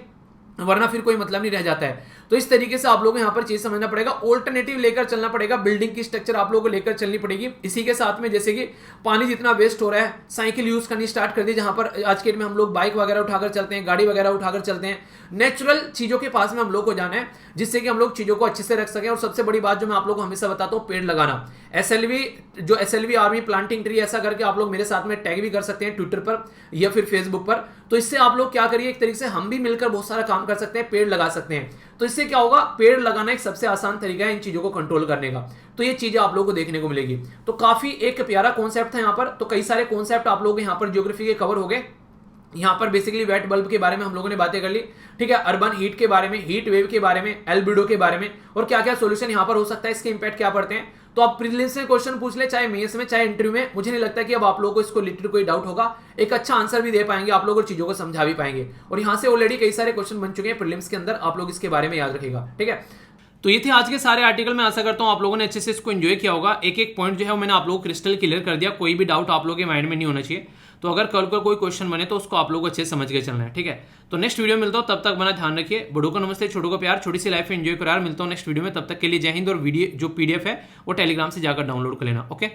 Speaker 1: वरना फिर कोई मतलब नहीं रह जाता है। तो इस तरीके से आप लोगों को यहां पर चीज समझना पड़ेगा, ऑल्टरनेटिव लेकर चलना पड़ेगा, बिल्डिंग की स्ट्रक्चर आप लोगों को लेकर चलनी पड़ेगी। इसी के साथ में जैसे कि पानी जितना वेस्ट हो रहा है, साइकिल यूज करनी स्टार्ट कर दी, जहां पर आज के डेट में हम लोग बाइक वगैरह उठाकर चलते हैं, गाड़ी वगैरह उठाकर चलते हैं। नेचुरल चीजों के पास में हम लोग को जाना है, जिससे कि हम लोग चीजों को अच्छे से रख सकें। और सबसे बड़ी बात जो मैं आप लोगों को हमेशा बताता हूं, पेड़ लगाना। एसएलवी आर्मी प्लांटिंग ट्री, ऐसा करके आप लोग मेरे साथ में टैग भी कर सकते हैं ट्विटर पर या फिर फेसबुक पर। तो इससे आप लोग क्या करिए, एक तरीके से हम भी मिलकर बहुत सारा काम कर सकते हैं, पेड़ लगा सकते हैं। तो इससे क्या होगा, पेड़ लगाना एक सबसे आसान तरीका है इन चीजों को कंट्रोल करने का। तो ये चीजें आप लोगों को देखने को मिलेगी। तो काफी एक प्यारा कॉन्सेप्ट था यहाँ पर। तो कई सारे कॉन्सेप्ट आप लोग यहाँ पर ज्योग्राफी के कवर हो गए। यहाँ पर बेसिकली वेट बल्ब के बारे में हम लोगों ने बातें कर ली, ठीक है, अर्बन हीट के बारे में, हीट वेव के बारे में, एल्बिडो के बारे में, और क्या क्या सॉल्यूशन यहाँ पर हो सकता है, इसके इंपैक्ट क्या पड़ते हैं। तो आप प्रीलिम्स में क्वेश्चन पूछ ले, चाहे मेंस में चाहे इंटरव्यू में, मुझे नहीं लगता कि अब आप लोगों को इसको लिटरली कोई डाउट होगा। एक अच्छा आंसर भी दे पाएंगे आप लोग और चीजों को समझा भी पाएंगे। और यहाँ से ऑलरेडी कई सारे क्वेश्चन बन चुके हैं प्रीलिम्स के अंदर, आप लोग इसके बारे में याद रखिएगा, ठीक है। तो ये थे आज के सारे आर्टिकल। मैं आशा करता हूं आप लोगों ने अच्छे से इसको एंजॉय किया होगा। एक एक पॉइंट जो है वो मैंने आप लोगों को क्रिस्टल क्लियर कर दिया, कोई भी डाउट आप लोगों के माइंड में नहीं होना चाहिए। तो अगर कल को कोई क्वेश्चन बने तो उसको आप लोगों को अच्छे से समझ के चलना है, ठीक है। तो नेक्स्ट वीडियो में मिलता हूं, तब तक बना ध्यान रखिए। बड़ों को नमस्ते, छोटों को प्यार, छोटी सी लाइफ एंजॉय करो यार। मिलता हूं नेक्स्ट वीडियो में, तब तक के लिए जय हिंद। और वीडियो जो PDF है वो टेलीग्राम से जाकर डाउनलोड कर लेना, ओके।